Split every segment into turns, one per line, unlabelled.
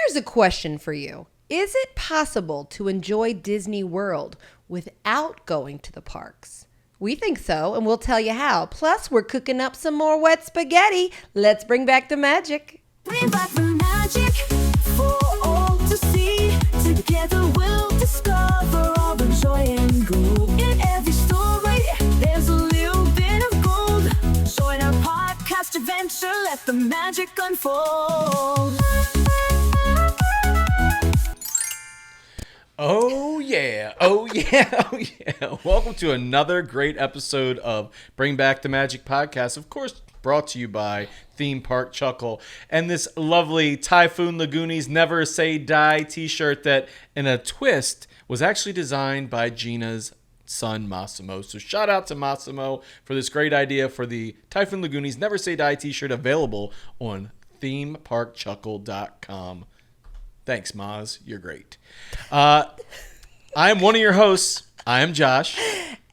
Here's a question for you. Is it possible to enjoy Disney World without going to the parks? We think so, and we'll tell you how. Plus, we're cooking up some more wet spaghetti. Let's bring back the magic.
Bring back the magic for all to see. Together we'll discover all the joy and glow. In every story, there's a little bit of gold. Join our podcast adventure, let the magic unfold.
Oh yeah, oh yeah, oh yeah. Welcome to another great episode of Bring Back the Magic podcast. Of course, brought to you by Theme Park Chuckle and this lovely Typhoon Lagoonies Never Say Die t-shirt that, in a twist, was actually designed by Gina's son Massimo. So shout out to Massimo for this great idea for the Typhoon Lagoonies Never Say Die t-shirt, available on themeparkchuckle.com. Thanks, Maz. You're great. I am one of your hosts. I am Josh.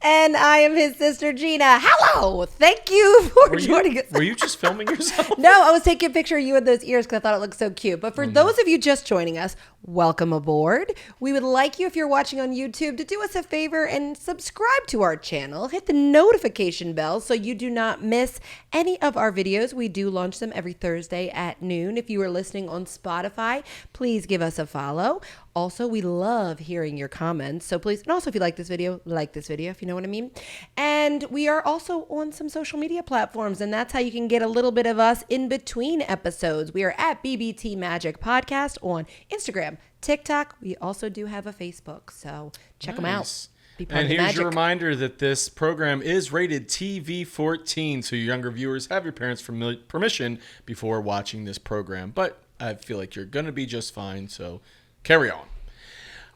And I am his sister, Gina. Hello. Thank you for joining us.
Were you just filming yourself?
No, I was taking a picture of you with those ears because I thought it looked so cute. But for those of you just joining us, welcome aboard. We would like you, if you're watching on YouTube, to do us a favor and subscribe to our channel. Hit the notification bell so you do not miss any of our videos. We do launch them every Thursday at noon. If you are listening on Spotify, please give us a follow. Also, we love hearing your comments. So please, and also if you like this video, if you know what I mean. And we are also on some social media platforms, and that's how you can get a little bit of us in between episodes. We are at BBT Magic Podcast on Instagram, TikTok. We also do have a Facebook, so check them out. Be part
And
of the
here's
magic.
your reminder that this program is rated TV-14, so your younger viewers have your parents' permission before watching this program. But I feel like you're going to be just fine, so carry on.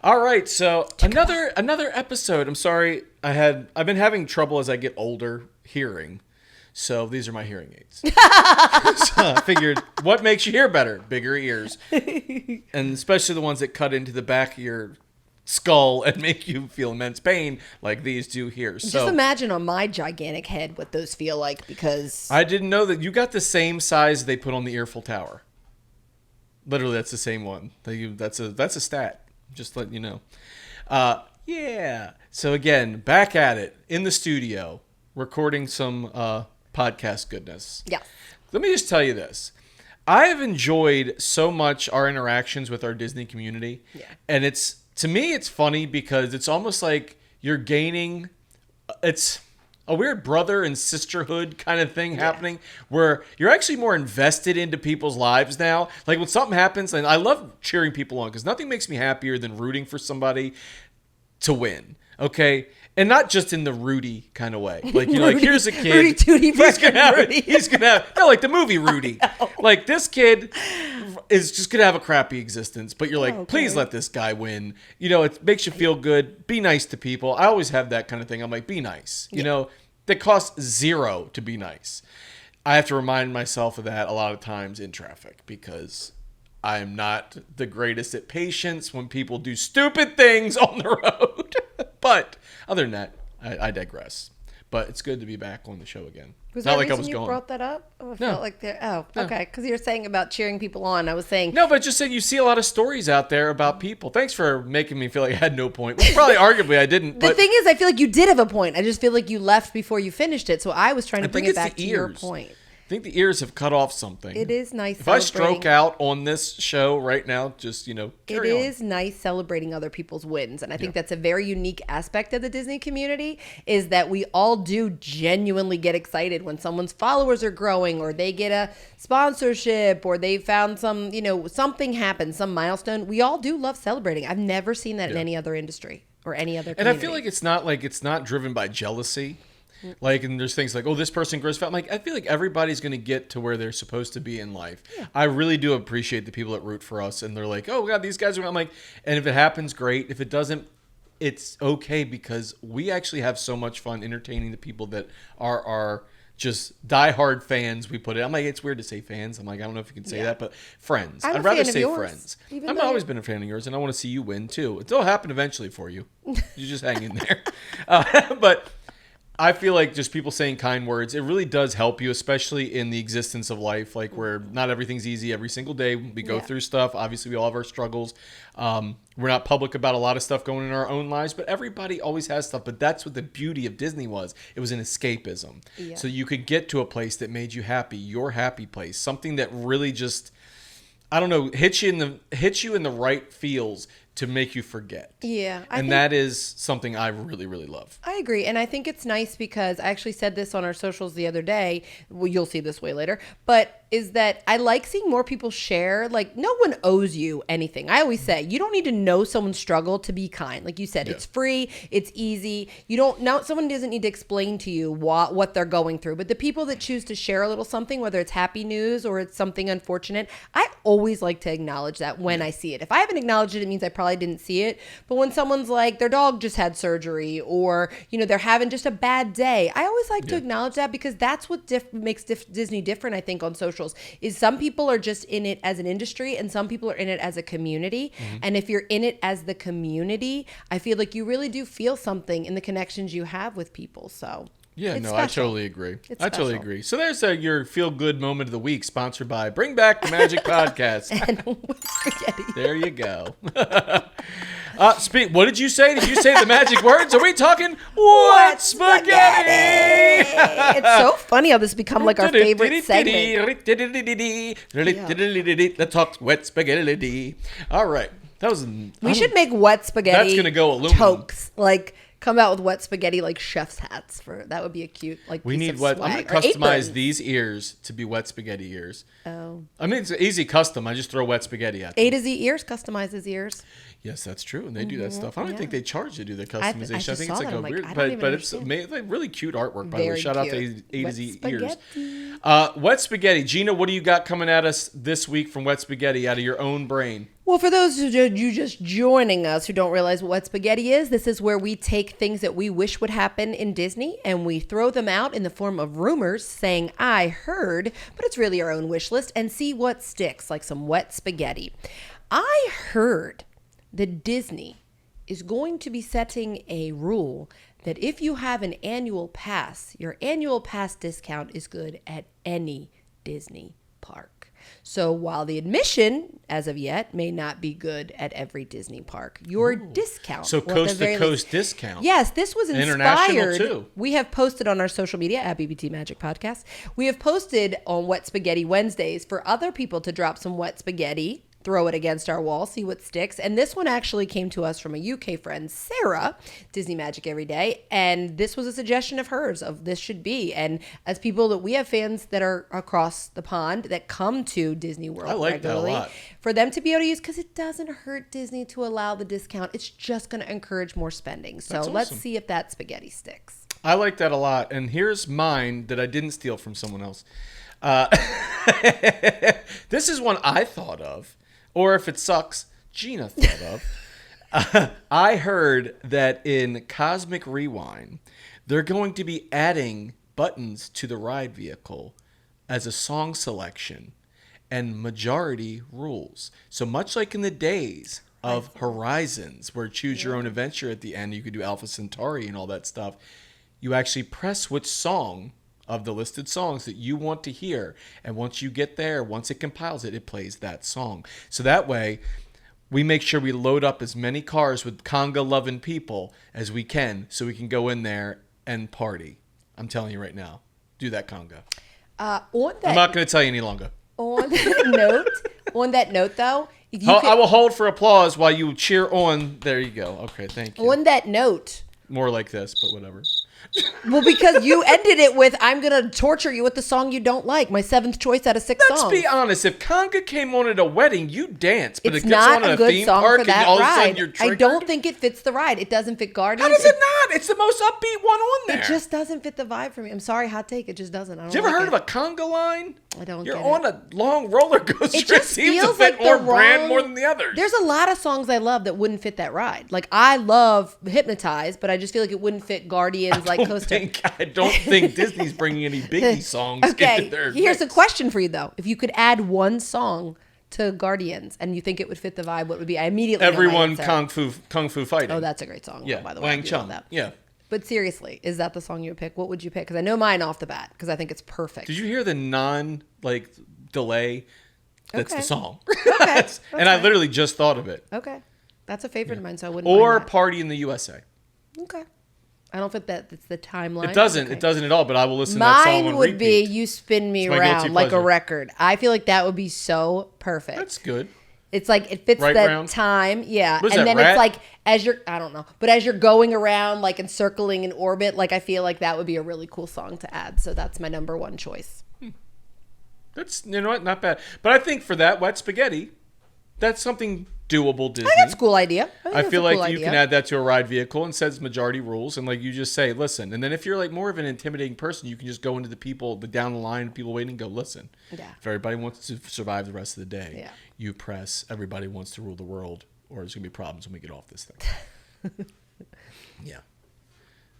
All right, so another episode. I'm sorry, I've been having trouble as I get older hearing, so these are my hearing aids. So I figured, what makes you hear better? Bigger ears, and especially the ones that cut into the back of your skull and make you feel immense pain, like these do here. So
Just imagine on my gigantic head what those feel like, because
I didn't know that you got the same size they put on the Earful Tower. Literally, that's the same one. That's a stat. Just letting you know. Yeah. So again, back at it in the studio, recording some podcast goodness.
yeah.
Let me just tell you this. I have enjoyed so much our interactions with our Disney community.
Yeah.
And to me, it's funny because it's almost like you're gaining, it's a weird brother and sisterhood kind of thing happening where you're actually more invested into people's lives now. Like when something happens, and I love cheering people on because nothing makes me happier than rooting for somebody to win. Okay. And not just in the Rudy kind of way. Like, you're like, here's a kid.
Rudy Tooty
he's going to have
Rudy.
no, like the movie Rudy. Like this kid is just going to have a crappy existence, but you're like, please let this guy win. You know, it makes you feel good. Be nice to people. I always have that kind of thing. I'm like, be nice. You know, that costs $0 to be nice. I have to remind myself of that a lot of times in traffic because I'm not the greatest at patience when people do stupid things on the road. But other than that, I digress. But it's good to be back on the show again.
Was
not
that
like I
reason
was
you
gone.
brought that up? Oh, I
No.
felt like okay. Because you were saying about cheering people on. I was saying
No, but just saying you see a lot of stories out there about people. Thanks for making me feel like I had no point. Well, probably arguably I didn't.
the
But
thing is, I feel like you did have a point. I just feel like you left before you finished it. So I was trying to
I
bring
think
it
it's
back
the
to your
ears.
point.
I think the ears have cut off something.
It is nice.
If I stroke out on this show right now, just, carry on.
It is nice celebrating other people's wins. And I think that's a very unique aspect of the Disney community, is that we all do genuinely get excited when someone's followers are growing, or they get a sponsorship, or they found some, something happens, some milestone. We all do love celebrating. I've never seen that in any other industry or any other community.
And I feel like it's not driven by jealousy. Like, and there's things like, oh, this person grows fat. I'm like, I feel like everybody's going to get to where they're supposed to be in life. Yeah. I really do appreciate the people that root for us. And they're like, oh, God, these guys are, I'm like, and if it happens, great. If it doesn't, it's okay, because we actually have so much fun entertaining the people that are our just diehard fans. We put it. I'm like, it's weird to say fans. I'm like, I don't know if you can say that, but friends.
I'm
I'd
a
rather
fan of
say
yours,
friends.
even
I've
though
always
you're-
been a fan of yours, and I want to see you win too. It'll happen eventually for you. You just hang in there. But I feel like just people saying kind words, it really does help you, especially in the existence of life, like where not everything's easy every single day. We go through stuff. Obviously, we all have our struggles. We're not public about a lot of stuff going in our own lives, but everybody always has stuff. But that's what the beauty of Disney was. It was an escapism. Yeah. So you could get to a place that made you happy, your happy place, something that really just, I don't know, hits you in the right feels to make you forget.
Yeah.
And that is something I really, really love.
I agree. And I think it's nice because I actually said this on our socials the other day. Well, you'll see this way later. But is that I like seeing more people share. Like, no one owes you anything. I always say, you don't need to know someone's struggle to be kind. Like you said, it's free. It's easy. Someone doesn't need to explain to you what they're going through. But the people that choose to share a little something, whether it's happy news or it's something unfortunate, I always like to acknowledge that when I see it. If I haven't acknowledged it, it means I probably didn't see it. But when someone's like, their dog just had surgery or, they're having just a bad day, I always like to acknowledge that because that's what makes Disney different, I think, on socials, is some people are just in it as an industry and some people are in it as a community. Mm-hmm. And if you're in it as the community, I feel like you really do feel something in the connections you have with people. So
yeah,
it's
no,
special.
I totally agree.
It's
I totally
special.
agree. So there's your feel-good moment of the week, sponsored by Bring Back the Magic Podcast.
And spaghetti.
There you go. What did you say? Did you say the magic words? Are we talking what spaghetti?
It's so funny how this has become like our favorite segment.
Let's talk wet spaghetti. All right.
We should make wet spaghetti.
That's gonna go aluminum.
Toques. Like come out with wet spaghetti like chef's hats that would be a cute
we
piece
need
of
wet.
swag.
I'm gonna customize these ears to be wet spaghetti ears.
Oh.
I mean, it's easy custom. I just throw wet spaghetti at them.
A to Z ears, customize his ears.
Yes, that's true, and they do that stuff. I don't think they charge to do the customization. I think
saw
it's like
that.
a weird,
I don't
but
even
it's like really cute artwork. By the way,
Very
shout out to
cute.
A to
Wet
Z
spaghetti.
ears. Wet spaghetti, Gina. What do you got coming at us this week from Wet Spaghetti out of your own brain?
Well, for those who you just joining us who don't realize what spaghetti is, this is where we take things that we wish would happen in Disney and we throw them out in the form of rumors saying, I heard, but it's really our own wish list, and see what sticks, like some wet spaghetti. I heard that Disney is going to be setting a rule that if you have an annual pass, your annual pass discount is good at any Disney park. So while the admission, as of yet, may not be good at every Disney park, your discount.
So coast to coast discount.
Yes, this was inspired.
International too.
We have posted on our social media at BBT Magic Podcast. We have posted on Wet Spaghetti Wednesdays for other people to drop some wet spaghetti, throw it against our wall, see what sticks. And this one actually came to us from a UK friend, Sarah, Disney Magic Every Day. And this was a suggestion of hers of this should be. And as people that we have fans that are across the pond that come to Disney World regularly,
that a lot.
For them to be able to use, because it doesn't hurt Disney to allow the discount. It's just going to encourage more spending. So let's see if that spaghetti sticks.
I like that a lot. And here's mine that I didn't steal from someone else. This is one I thought of. Or if it sucks, Gina thought of. I heard that in Cosmic Rewind, they're going to be adding buttons to the ride vehicle as a song selection and majority rules. So much like in the days of Horizons, where choose your own adventure at the end, you could do Alpha Centauri and all that stuff, you actually press which song of the listed songs that you want to hear. And once you get there, once it compiles it, it plays that song. So that way, we make sure we load up as many cars with conga-loving people as we can so we can go in there and party. I'm telling you right now. Do that conga. I'm not going to tell you any longer.
On that note, though, if you
I will hold for applause while you cheer on. There you go. Okay, thank you.
On that note.
More like this, but whatever.
Well, because you ended it with, I'm going to torture you with the song you don't like. My 7th choice out of 6 songs.
Let's be honest. If conga came on at a wedding, you dance. But
it's
it gets
not
on
a
a
good
theme
song
park
for that
and all of a sudden
ride.
you're
I
triggered.
don't think it fits the ride. It doesn't fit Guardians.
How does it not? It's the most upbeat one on there.
It just doesn't fit the vibe for me. I'm sorry, hot take. It just doesn't.
Have you ever heard of a conga line?
I don't
You're
get
on a long roller coaster.
It just
seems to
feels
fit
like the
our brand
wrong-
more than the others.
There's a lot of songs I love that wouldn't fit that ride. Like, I love Hypnotize, but I just feel like it wouldn't fit Guardians like Coaster.
I don't think Disney's bringing any Biggie songs
Okay,
into their
here's a
mix.
question for you, though. If you could add one song to Guardians and you think it would fit the vibe, what would be? I immediately know my
Everyone
answer.
kung fu fighting.
Oh, that's a great song.
yeah.
By the way,
Wang
I do love
Chung.
that.
Yeah.
But seriously, is that the song you would pick? What would you pick? Because I know mine off the bat because I think it's perfect.
Did you hear the delay? That's the song.
Okay.
And I literally just thought of it.
Okay. That's a favorite of mine, so I wouldn't
Or
mind that.
Party in the USA.
Okay. I don't think it's the timeline.
It doesn't.
Okay.
It doesn't at all, but I will listen to that song on
Mine would be
repeat.
You Spin Me
It's my guilty
Around like a
pleasure.
record. I feel like that would be so perfect.
That's good.
It's like it fits
Right
that
round?
time, yeah.
What is
And
that,
then
Rat?
it's like I don't know, but as you're going around like and circling in orbit, like I feel like that would be a really cool song to add. So that's my number one choice.
That's, you know what, not bad. But I think for that Wet Spaghetti, that's something doable, Disney.
I think that's a cool idea.
I feel like you can add that to a ride vehicle and says majority rules, and like you just say, listen. And then if you're like more of an intimidating person, you can just go into the down the line, people waiting, and go, listen.
Yeah.
If everybody wants to survive the rest of the day,
Yeah.
you press everybody wants to rule the world, or there's gonna be problems when we get off this thing. Yeah.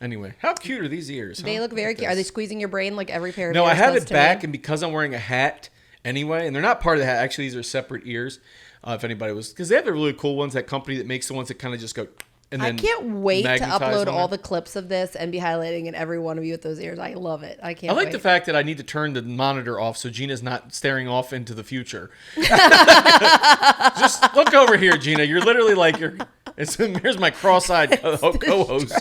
Anyway, how cute are these ears?
They
huh?
look very cute. Are they squeezing your brain like every pair of
No,
ears
I have
does
it
to
back,
me?
and because I'm wearing a hat anyway, and they're not part of the hat. Actually, these are separate ears. If anybody was, because they have the really cool ones. That company that makes the ones that kind of just go. And
I
then
can't wait to
magnetize
upload
on
all
there.
the clips of this and be highlighting in every one of you with those ears. I love it. I can't
I like
wait.
the fact that I need to turn the monitor off so Gina's not staring off into the future. Just look over here, Gina. You're literally like here's my cross-eyed co-host,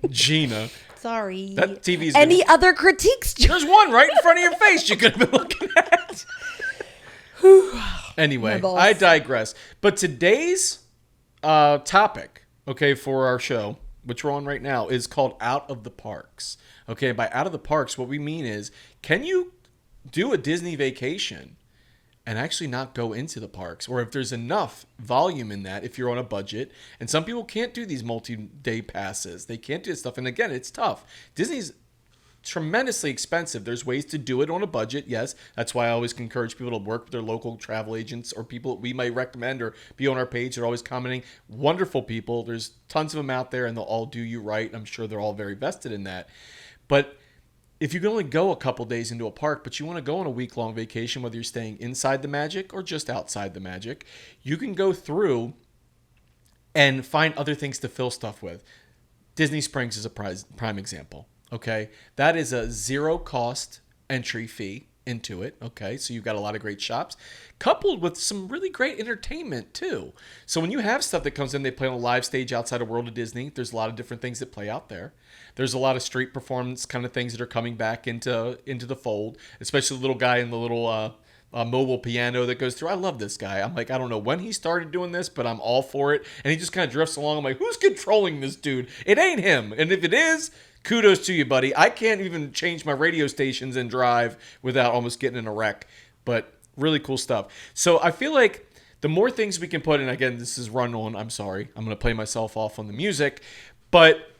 Gina.
Sorry.
That TV's
Any other critiques?
There's one right in front of your face you could have been looking at. Anyway,
My balls.
I digress. But today's topic, okay, for our show, which we're on right now, is called Out of the Parks. Okay, by out of the parks, what we mean is, can you do a Disney vacation and actually not go into the parks? Or if there's enough volume in that, if you're on a budget, and some people can't do these multi-day passes. They can't do this stuff. And again, it's tough. Disney's tremendously expensive. There's ways to do it on a budget. Yes, that's why I always encourage people to work with their local travel agents or people that we might recommend or be on our page. They're always commenting. Wonderful people. There's tons of them out there, and they'll all do you right. I'm sure they're all very vested in that. But if you can only go a couple days into a park, but you want to go on a week-long vacation, whether you're staying inside the Magic or just outside the Magic, you can go through and find other things to fill stuff with. Disney Springs is a prime example. Okay, that is a zero-cost entry fee into it. Okay, so you've got a lot of great shops, coupled with some really great entertainment too. So when you have stuff that comes in, they play on a live stage outside of World of Disney. There's a lot of different things that play out there. There's a lot of street performance kind of things that are coming back into the fold, especially the little guy in the little mobile piano that goes through. I love this guy. I'm like, I don't know when he started doing this, but I'm all for it. And he just kind of drifts along. I'm like, who's controlling this dude? It ain't him. And if it is, kudos to you, buddy. I can't even change my radio stations and drive without almost getting in a wreck. But really cool stuff. So I feel like the more things we can put in, again, this is run on. I'm sorry. I'm going to play myself off on the music. But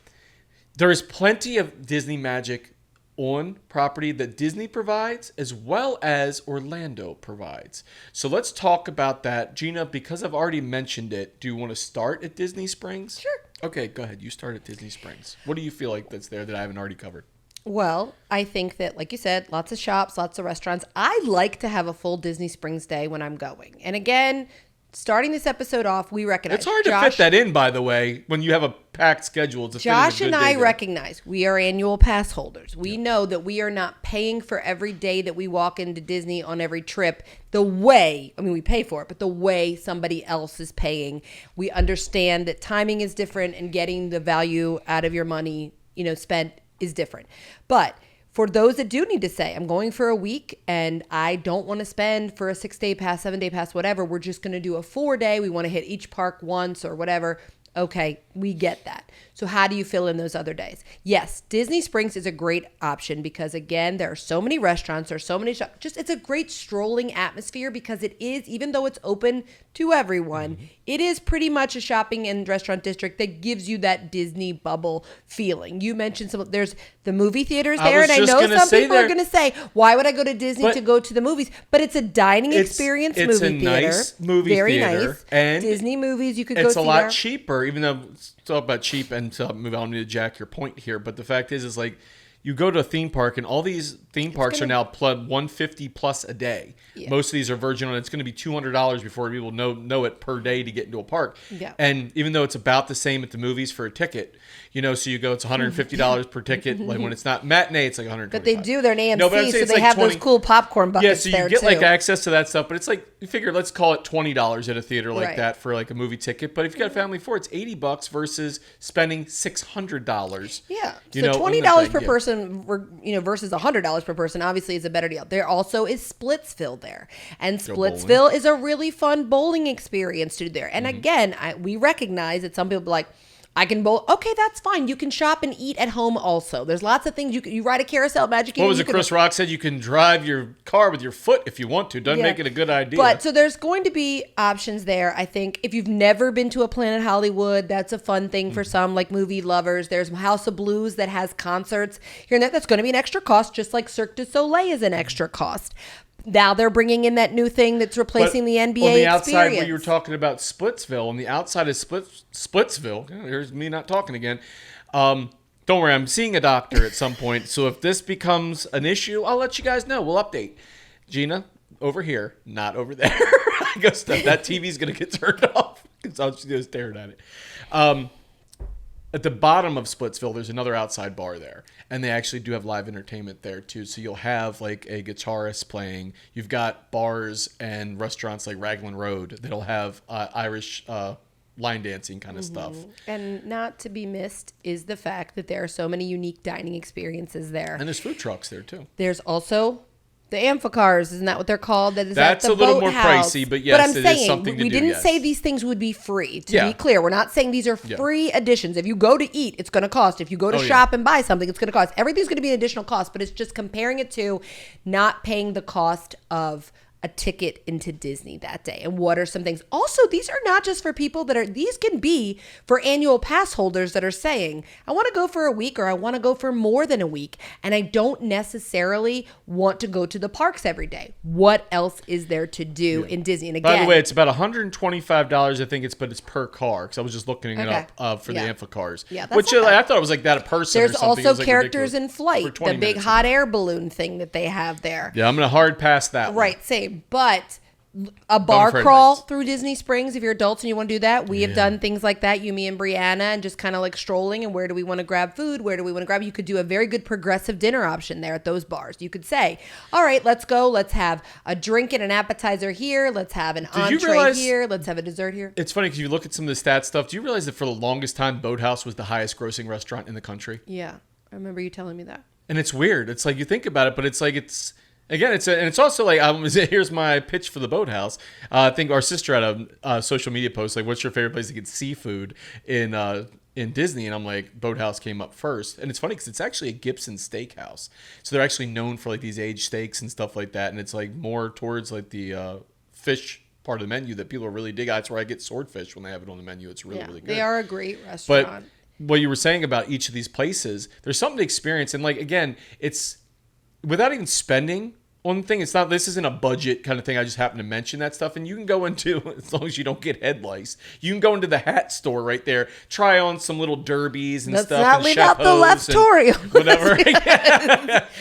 there is plenty of Disney magic on property that Disney provides as well as Orlando provides. So let's talk about that. Gina, because I've already mentioned it, do you want to start at Disney Springs?
Sure.
Okay, go ahead. You start at Disney Springs. What do you feel like that's there that I haven't already covered?
Well, I think that, like you said, lots of shops, lots of restaurants. I like to have a full Disney Springs day when I'm going. And again, starting this episode off, we recognize
It's hard to fit that in, by the way, when you have a packed schedule. To
Josh
fit in a
and
good
I
day there.
recognize we are annual pass holders. We know that we are not paying for every day that we walk into Disney on every trip the way, I mean, we pay for it, but the way somebody else is paying. We understand that timing is different and getting the value out of your money, spent is different. But for those that do need to say, I'm going for a week and I don't want to spend for a 6-day pass, 7-day pass, whatever. We're just going to do a 4-day. We want to hit each park once or whatever. Okay, we get that. So how do you fill in those other days? Yes, Disney Springs is a great option because, again, there are so many restaurants, there's so many shops. Just it's a great strolling atmosphere because it is, even though it's open to everyone, it is pretty much a shopping and restaurant district that gives you that Disney bubble feeling. You mentioned there's the movie theaters there, and I know some people are going to say, why would I go to Disney to go to the movies? But it's a dining experience
it's
movie
a
theater.
Nice movie
Very
theater.
nice.
And
Disney movies you could go see
it's a lot
there.
cheaper, even though it's all about cheap and to move on to Jack your point here. But the fact is like you go to a theme park, and all these theme parks are now plug $150 plus a day. Yeah. Most of these are Virgin, and it's going to be $200 before people know it per day to get into a park.
Yeah.
And even though it's about the same at the movies for a ticket, so you go, it's $150 per ticket. Like when it's not matinee, it's like $125.
But they do. They're an AMC,
No, but
so they have those cool popcorn buckets.
Yeah, so you get like access to that stuff, but it's like you figure, let's call it $20 at a theater like that for like a movie ticket. But if you got a family of 4, it's $80 versus spending $600.
Yeah, so $20 per person, versus $100 per person, obviously is a better deal. There also is Splitsville there, and Splitsville is a really fun bowling experience to do there. And again, we recognize that some people be like, I can bowl. Okay, that's fine. You can shop and eat at home also. There's lots of things. You ride a carousel, Magic Kingdom.
What was it Chris Rock said? You can drive your car with your foot if you want to. Doesn't make it a good idea.
But so there's going to be options there. I think if you've never been to a Planet Hollywood, that's a fun thing for some, like movie lovers. There's House of Blues that has concerts here and there. That's going to be an extra cost, just like Cirque du Soleil is an extra cost. Now they're bringing in that new thing that's replacing the NBA experience.
On the outside where you were talking about Splitsville, on the outside of Splitsville, here's me not talking again. Don't worry, I'm seeing a doctor at some point. So if this becomes an issue, I'll let you guys know. We'll update. Gina, over here, not over there. I guess that TV's going to get turned off because I'll just go staring at it. At the bottom of Splitsville, there's another outside bar there. And they actually do have live entertainment there, too. So you'll have, like, a guitarist playing. You've got bars and restaurants like Raglan Road that'll have Irish line dancing kind of stuff.
And not to be missed is the fact that there are so many unique dining experiences there.
And there's food trucks there, too.
There's also the amphicars, isn't that what they're called?
That's a little more pricey, but yes, it is something to do.
We didn't say these things would be free. To be clear, we're not saying these are free additions. If you go to eat, it's going to cost. If you go to shop and buy something, it's going to cost. Everything's going to be an additional cost, but it's just comparing it to not paying the cost of a ticket into Disney that day. And what are some things? Also, these are not just for people these can be for annual pass holders that are saying, I want to go for a week or I want to go for more than a week. And I don't necessarily want to go to the parks every day. What else is there to do in Disney? And again,
by the way, it's about $125, I think but it's per car. Because I was just looking it up for the amphicars.
Yeah,
which I thought it was like that a person
There's
or something.
also characters in flight. The big hot air balloon thing that they have there.
Yeah, I'm going to hard pass that one.
Right, same. But a bar crawl through Disney Springs, if you're adults and you want to do that, we have done things like that, you, me, and Brianna, and just kind of like strolling and where do we want to grab food, where do we want to grab. You could do a very good progressive dinner option there at those bars. You could say, all right, let's go. Let's have a drink and an appetizer here. Let's have an entree here. Let's have a dessert here.
It's funny because you look at some of the stats stuff. Do you realize that for the longest time, Boathouse was the highest grossing restaurant in the country?
Yeah, I remember you telling me that.
And it's weird. It's like you think about it, but it's like Again, it's also like, here's my pitch for the Boathouse. I think our sister had a social media post, like, what's your favorite place to get seafood in Disney? And I'm like, Boathouse came up first. And it's funny because it's actually a Gibson steakhouse. So they're actually known for like these aged steaks and stuff like that. And it's like more towards like the fish part of the menu that people really dig. That's where I get swordfish when they have it on the menu. It's really, really good.
They are a great restaurant.
But what you were saying about each of these places, there's something to experience. And like, again, it's without even spending on the thing, this isn't a budget kind of thing. I just happen to mention that stuff. And you can go into, as long as you don't get head lice, you can go into the hat store right there, try on some little derbies and
Let's
stuff.
Let's not leave out the leftorium.
Whatever.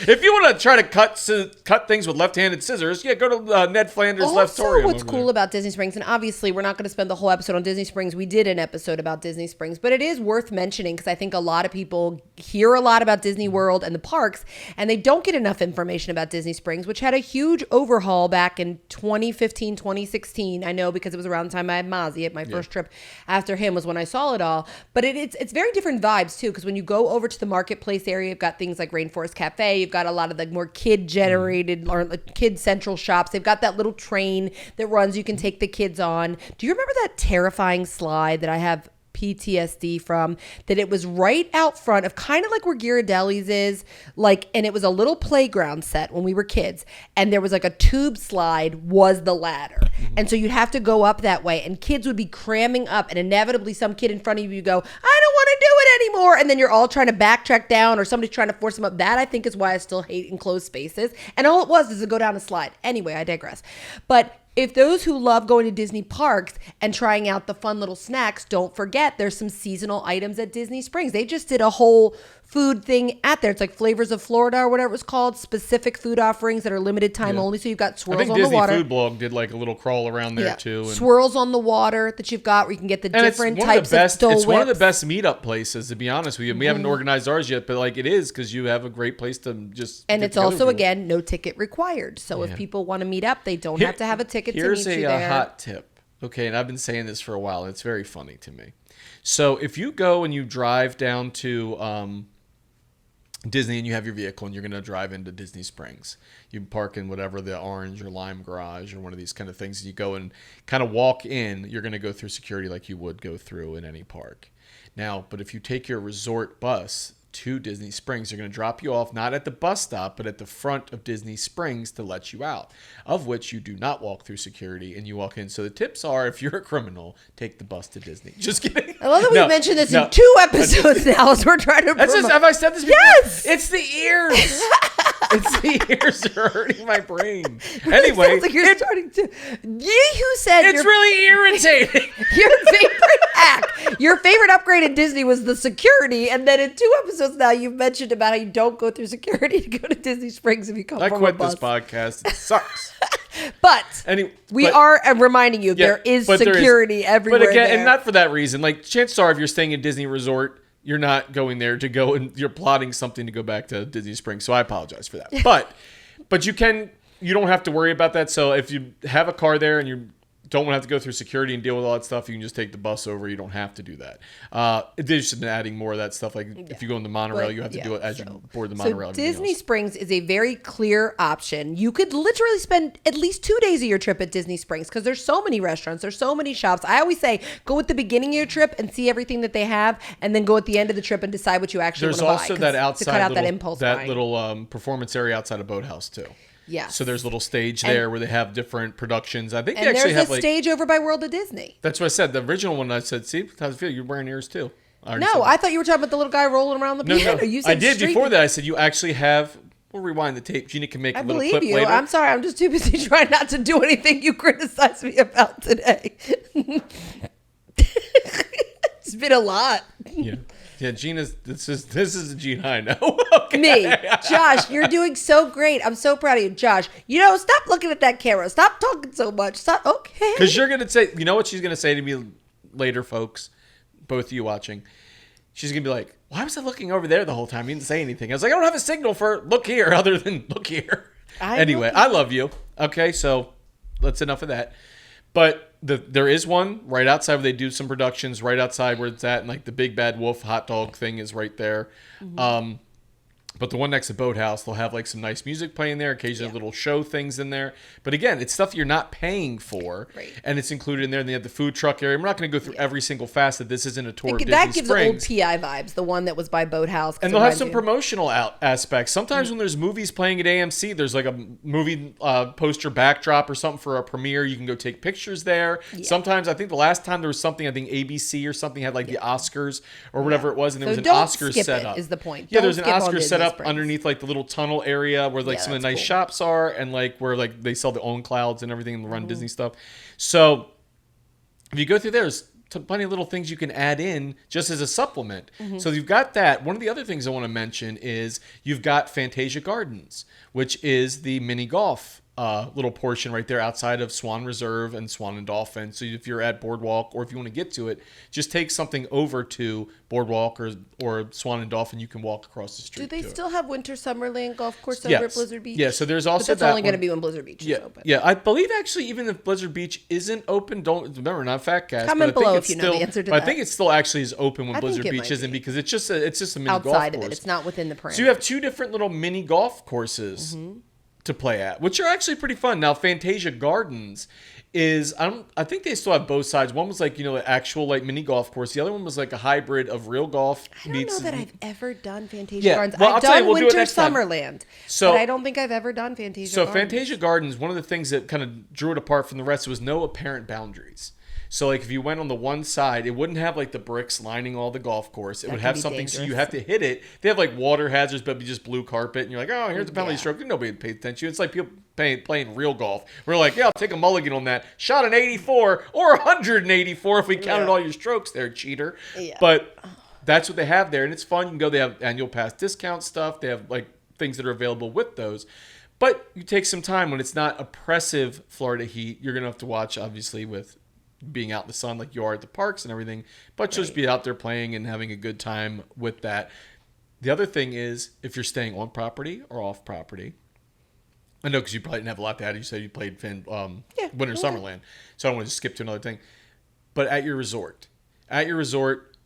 If you want to try to cut things with left-handed scissors, go to Ned Flanders' Leftorium.
What's cool about Disney Springs, and obviously we're not going to spend the whole episode on Disney Springs. We did an episode about Disney Springs, but it is worth mentioning because I think a lot of people hear a lot about Disney World and the parks, and they don't get enough information about Disney Springs, which had a huge overhaul back in 2015, 2016. I know because it was around the time I had Mozzie. My first trip after him was when I saw it all. But it's very different vibes too, because when you go over to the marketplace area, you've got things like Rainforest Cafe. You've got a lot of the more kid-generated or kid-central shops. They've got that little train that runs. You can take the kids on. Do you remember that terrifying slide that I have PTSD from, that it was right out front of kind of like where Ghirardelli's is, like, and it was a little playground set when we were kids, and there was like a tube slide was the ladder. And so you'd have to go up that way, and kids would be cramming up, and inevitably some kid in front of you go, I don't want to do it anymore, and then you're all trying to backtrack down, or somebody's trying to force them up. That, I think, is why I still hate enclosed spaces, and all it was is to go down a slide. Anyway, I digress. But if those who love going to Disney parks and trying out the fun little snacks, don't forget there's some seasonal items at Disney Springs. They just did a whole food thing at there. It's like Flavors of Florida or whatever it was called. Specific food offerings that are limited time only. So you've got
I
swirls
think
on
Disney
the water.
Food Blog did like a little crawl around there too. And
Swirls on the water that you've got where you can get the different types of Dole
It's one of the
Whips.
best meetup places, to be honest with you. We haven't organized ours yet, but like it is because you have a great place to just.
And
get
it's
together
also,
with people.
again, no ticket required. So if people want to meet up, they don't have to have a ticket to meet
Here's
you
a
there.
hot tip. Okay, and I've been saying this for a while. It's very funny to me. So if you go and you drive down to Disney and you have your vehicle and you're going to drive into Disney Springs, you park in whatever the orange or lime garage or one of these kind of things, and you go and kind of walk in, you're going to go through security like you would go through in any park. Now, but if you take your resort bus to Disney Springs, they're going to drop you off not at the bus stop, but at the front of Disney Springs to let you out, of which you do not walk through security and you walk in. So the tips are, if you're a criminal, take the bus to Disney. Just kidding.
I love that we mentioned this in 2 episodes now as we're trying to promote.
Have I said this before?
Yes!
It's the ears. It's the ears that are hurting my brain. Anyway,
Sounds like you're starting to. Who said
it's really irritating.
your favorite hack, your favorite upgrade in Disney was the security, and then in 2 episodes now you've mentioned about how you don't go through security to go to Disney Springs if you come
I
from
quit
a bus.
this podcast. It sucks.
But we
but-
are reminding you
Yeah,
there is
but there
security everywhere.
But again,
there.
and not for that reason. Like, chances are, if you're staying at Disney Resort, you're not going there to go and you're plotting something to go back to Disney Springs. So I apologize for that. But you don't have to worry about that. So if you have a car there and you don't want to have to go through security and deal with all that stuff, you can just take the bus over. You don't have to do that. They've just been adding more of that stuff. Like if you go in the monorail, you have to do it as you board the monorail.
So Disney Springs is a very clear option. You could literally spend at least 2 days of your trip at Disney Springs because there's so many restaurants, there's so many shops. I always say go at the beginning of your trip and see everything that they have, and then go at the end of the trip and decide what you actually want to buy.
There's also that outside
to cut out
little,
that impulse
that
buying.
little performance area outside of Boathouse too.
Yeah.
So there's a little stage there where they have different productions. I think they
And
actually
there's
have
a stage over by World of Disney.
That's what I said. The original one I said, see, how's it feel? You're wearing ears too.
No, I thought you were talking about the little guy rolling around the piano.
No.
You said
I did
street-
before that. I said you actually have. We'll rewind the tape. Gina can make a
I
little
believe
clip
you.
later.
I'm sorry. I'm just too busy trying not to do anything you criticize me about today. It's been a lot.
Yeah, Gina's. This is the Gina I know. Okay.
Me, Josh, you're doing so great. I'm so proud of you, Josh. Stop looking at that camera. Stop talking so much. Stop. Okay.
Because you're gonna say, you know what she's gonna say to me later, folks. Both of you watching. She's gonna be like, "Why was I looking over there the whole time? You didn't say anything." I was like, "I don't have a signal for look here, other than look here." Anyway, I love you. Okay, so that's enough of that. But there is one right outside where they do some productions right outside where it's at, and like the Big Bad Wolf hot dog thing is right there.
Mm-hmm.
But the one next to Boathouse, they'll have like some nice music playing there, occasionally little show things in there. But again, it's stuff you're not paying for, and it's included in there. And they have the food truck area. We're not going to go through every single facet. This isn't a tour of Disney
That gives
Springs.
old PI vibes, the one that was by Boathouse.
And they'll have some promotional aspects. Sometimes when there's movies playing at AMC, there's like a movie poster backdrop or something for a premiere. You can go take pictures there. Yeah. Sometimes, I think the last time there was something, I think ABC or something had like the Oscars or whatever it was, and there was an Oscars set up.
Is the point.
Yeah, there's an Oscars set up underneath like the little tunnel area where like some of the nice shops are, and like where like they sell the own clouds and everything and run Disney stuff. So if you go through there, there's plenty of little things you can add in just as a supplement. So you've got that. One of the other things I want to mention is you've got Fantasia Gardens, which is the mini golf little portion right there outside of Swan Reserve and Swan and Dolphin. So if you're at Boardwalk or if you want to get to it, just take something over to Boardwalk or Swan and Dolphin. You can walk across the street.
Do they still have Winter Summerland golf course over at Blizzard Beach?
Yeah, so there's also
but that's only going to be when Blizzard Beach is open.
Yeah, I believe actually even if Blizzard Beach isn't open, don't remember, not FatCast.
Comment below if you know the answer to that.
I think it still actually is open when Blizzard Beach isn't because it's just a mini golf course.
Outside of it, it's not within the parameters.
So you have 2 different little mini golf courses to play at, which are actually pretty fun. Now, Fantasia Gardens is, I think they still have both sides. One was like, an actual like mini golf course. The other one was like a hybrid of real golf.
I don't know that I've ever done Fantasia Gardens.
Well,
I've done
we'll
Winter Summerland,
so,
but I don't think I've ever done Fantasia Gardens.
So Fantasia Gardens, one of the things that kind of drew it apart from the rest was no apparent boundaries. So like if you went on the one side, it wouldn't have like the bricks lining all the golf course. It would have something dangerous. So you have to hit it. They have like water hazards, but it'd be just blue carpet. And you're like, oh, here's the penalty stroke. Nobody paid attention. It's like people playing real golf. We're like, yeah, I'll take a mulligan on that. Shot an 84 or 184 if we counted all your strokes there, cheater. Yeah. But that's what they have there, and it's fun. You can go. They have annual pass discount stuff. They have like things that are available with those. But you take some time when it's not oppressive Florida heat. You're gonna have to watch, obviously, with being out in the sun like you are at the parks and everything. But you'll just be out there playing and having a good time with that. The other thing is if you're staying on property or off property. I know because you probably didn't have a lot to add. You said you played Winter Summerland, so I don't want to skip to another thing. But at your resort,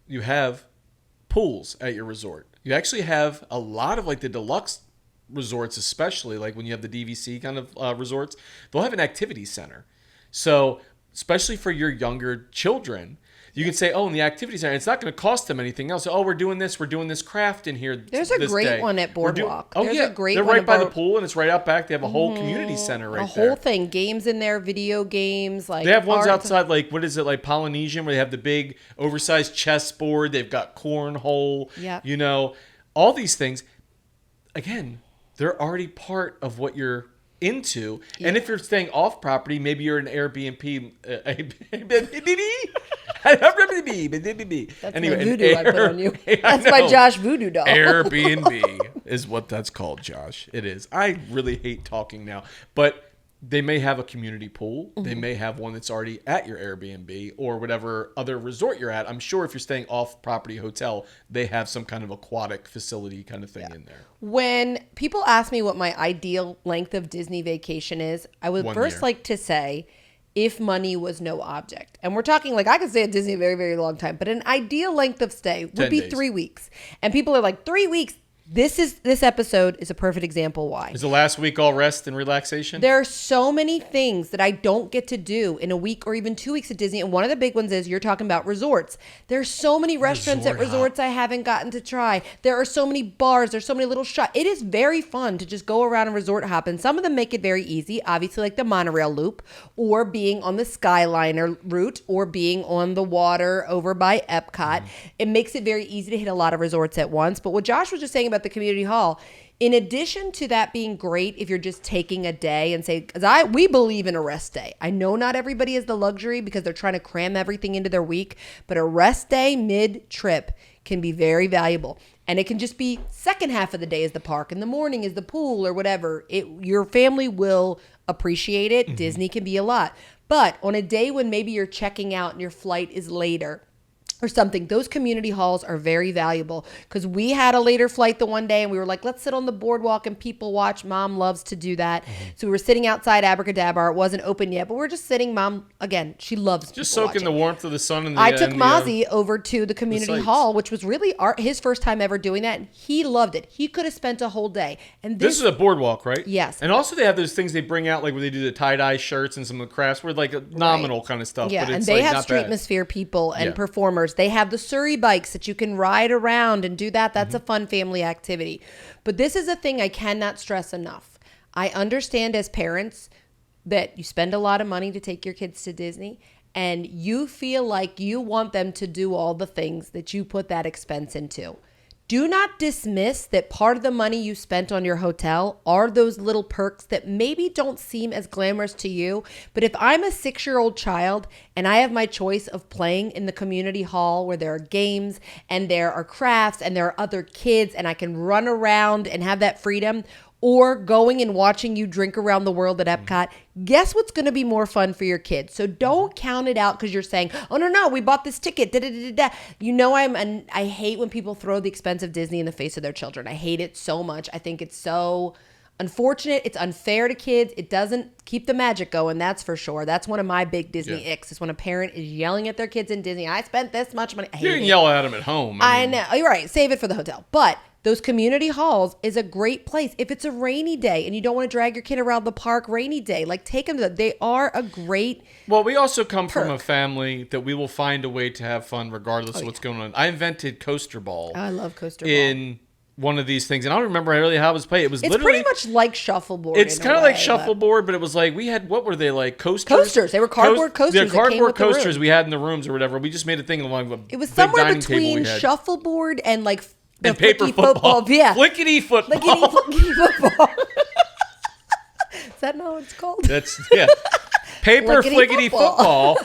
you have pools at your resort. You actually have a lot of like the deluxe resorts, especially like when you have the DVC kind of resorts, they'll have an activity center. So especially for your younger children, you can say, oh, in the activity center, it's not going to cost them anything else. Oh, we're doing this craft in here.
There's a great one at Boardwalk.
They're right by the pool, and it's right out back. They have a whole community center right there.
A whole thing, games in there, video games. Like
they have ones outside, like what is it, like Polynesian, where they have the big oversized chessboard. They've got cornhole.
Yeah.
All these things. Again, they're already part of what you're into. Yeah. And if you're staying off property, maybe you're an Airbnb.
That's anyway, my voodoo I put on you. That's my Josh voodoo doll.
Airbnb is what that's called, Josh. It is. I really hate talking now, but they may have a community pool. They may have one that's already at your Airbnb or whatever other resort you're at. I'm sure if you're staying off property hotel, they have some kind of aquatic facility kind of thing in there.
When people ask me what my ideal length of Disney vacation is, I would first like to say, if money was no object. And we're talking like I could stay at Disney a very, very long time, but an ideal length of stay would be 3 weeks. And people are like, 3 weeks? This episode is a perfect example why.
Is the last week all rest and relaxation?
There are so many things that I don't get to do in a week or even 2 weeks at Disney. And one of the big ones is you're talking about resorts. There's so many restaurants at resorts I haven't gotten to try. There are so many bars. There's so many little shops. It is very fun to just go around and resort hop. And some of them make it very easy. Obviously like the monorail loop or being on the Skyliner route or being on the water over by Epcot. It makes it very easy to hit a lot of resorts at once. But what Josh was just saying about the community hall, in addition to that being great if you're just taking a day and say, because we believe in a rest day. I know not everybody has the luxury because they're trying to cram everything into their week, but a rest day mid-trip can be very valuable. And it can just be second half of the day is the park and the morning is the pool or whatever. Your family will appreciate it. Disney can be a lot. But on a day when maybe you're checking out and your flight is later, or something, those community halls are very valuable because we had a later flight the one day and we were like, let's sit on the boardwalk and people watch. Mom loves to do that. So we were sitting outside Abracadabra. It wasn't open yet, but we were just sitting. Mom, again, she loves
just soaking the warmth of the sun.
I took Mozzie over to the community hall, which was really his first time ever doing that. And he loved it. He could have spent a whole day. And
this is a boardwalk, right?
Yes.
And also they have those things they bring out, like where they do the tie-dye shirts and some of the crafts where like nominal kind of stuff.
Yeah,
but it's
and they
like
have Streetmosphere people and performers. They have the Surrey bikes that you can ride around and do that. That's a fun family activity. But this is a thing I cannot stress enough. I understand as parents that you spend a lot of money to take your kids to Disney and you feel like you want them to do all the things that you put that expense into. Do not dismiss that part of the money you spent on your hotel are those little perks that maybe don't seem as glamorous to you. But if I'm a 6-year-old child and I have my choice of playing in the community hall where there are games and there are crafts and there are other kids and I can run around and have that freedom, or going and watching you drink around the world at Epcot, guess what's going to be more fun for your kids? So don't count it out because you're saying, oh, no, we bought this ticket. You know, I hate when people throw the expense of Disney in the face of their children. I hate it so much. I think it's so unfortunate. It's unfair to kids. It doesn't keep the magic going, that's for sure. That's one of my big Disney icks is when a parent is yelling at their kids in Disney. I spent this much money. I hate
you can yell at them at home.
I know. You're right. Save it for the hotel. But those community halls is a great place. If it's a rainy day and you don't want to drag your kid around the park rainy day, like take them to they are a great
Well, we also come from a family that we will find a way to have fun regardless of what's going on. I invented Coaster Ball.
I love Coaster Ball.
In one of these things. And I don't remember really how it was played. It's
literally pretty much like shuffleboard.
It's kind of like shuffleboard, but it was like we had, what were they, like coasters?
Coasters. They were cardboard coasters.
The cardboard coasters we had in the rooms or whatever. We just made a thing along the
It was somewhere between shuffleboard and like
and paper football.
Yeah.
Flickety football.
Flickety football. Is that not what it's called?
That's, yeah. Paper flickety football.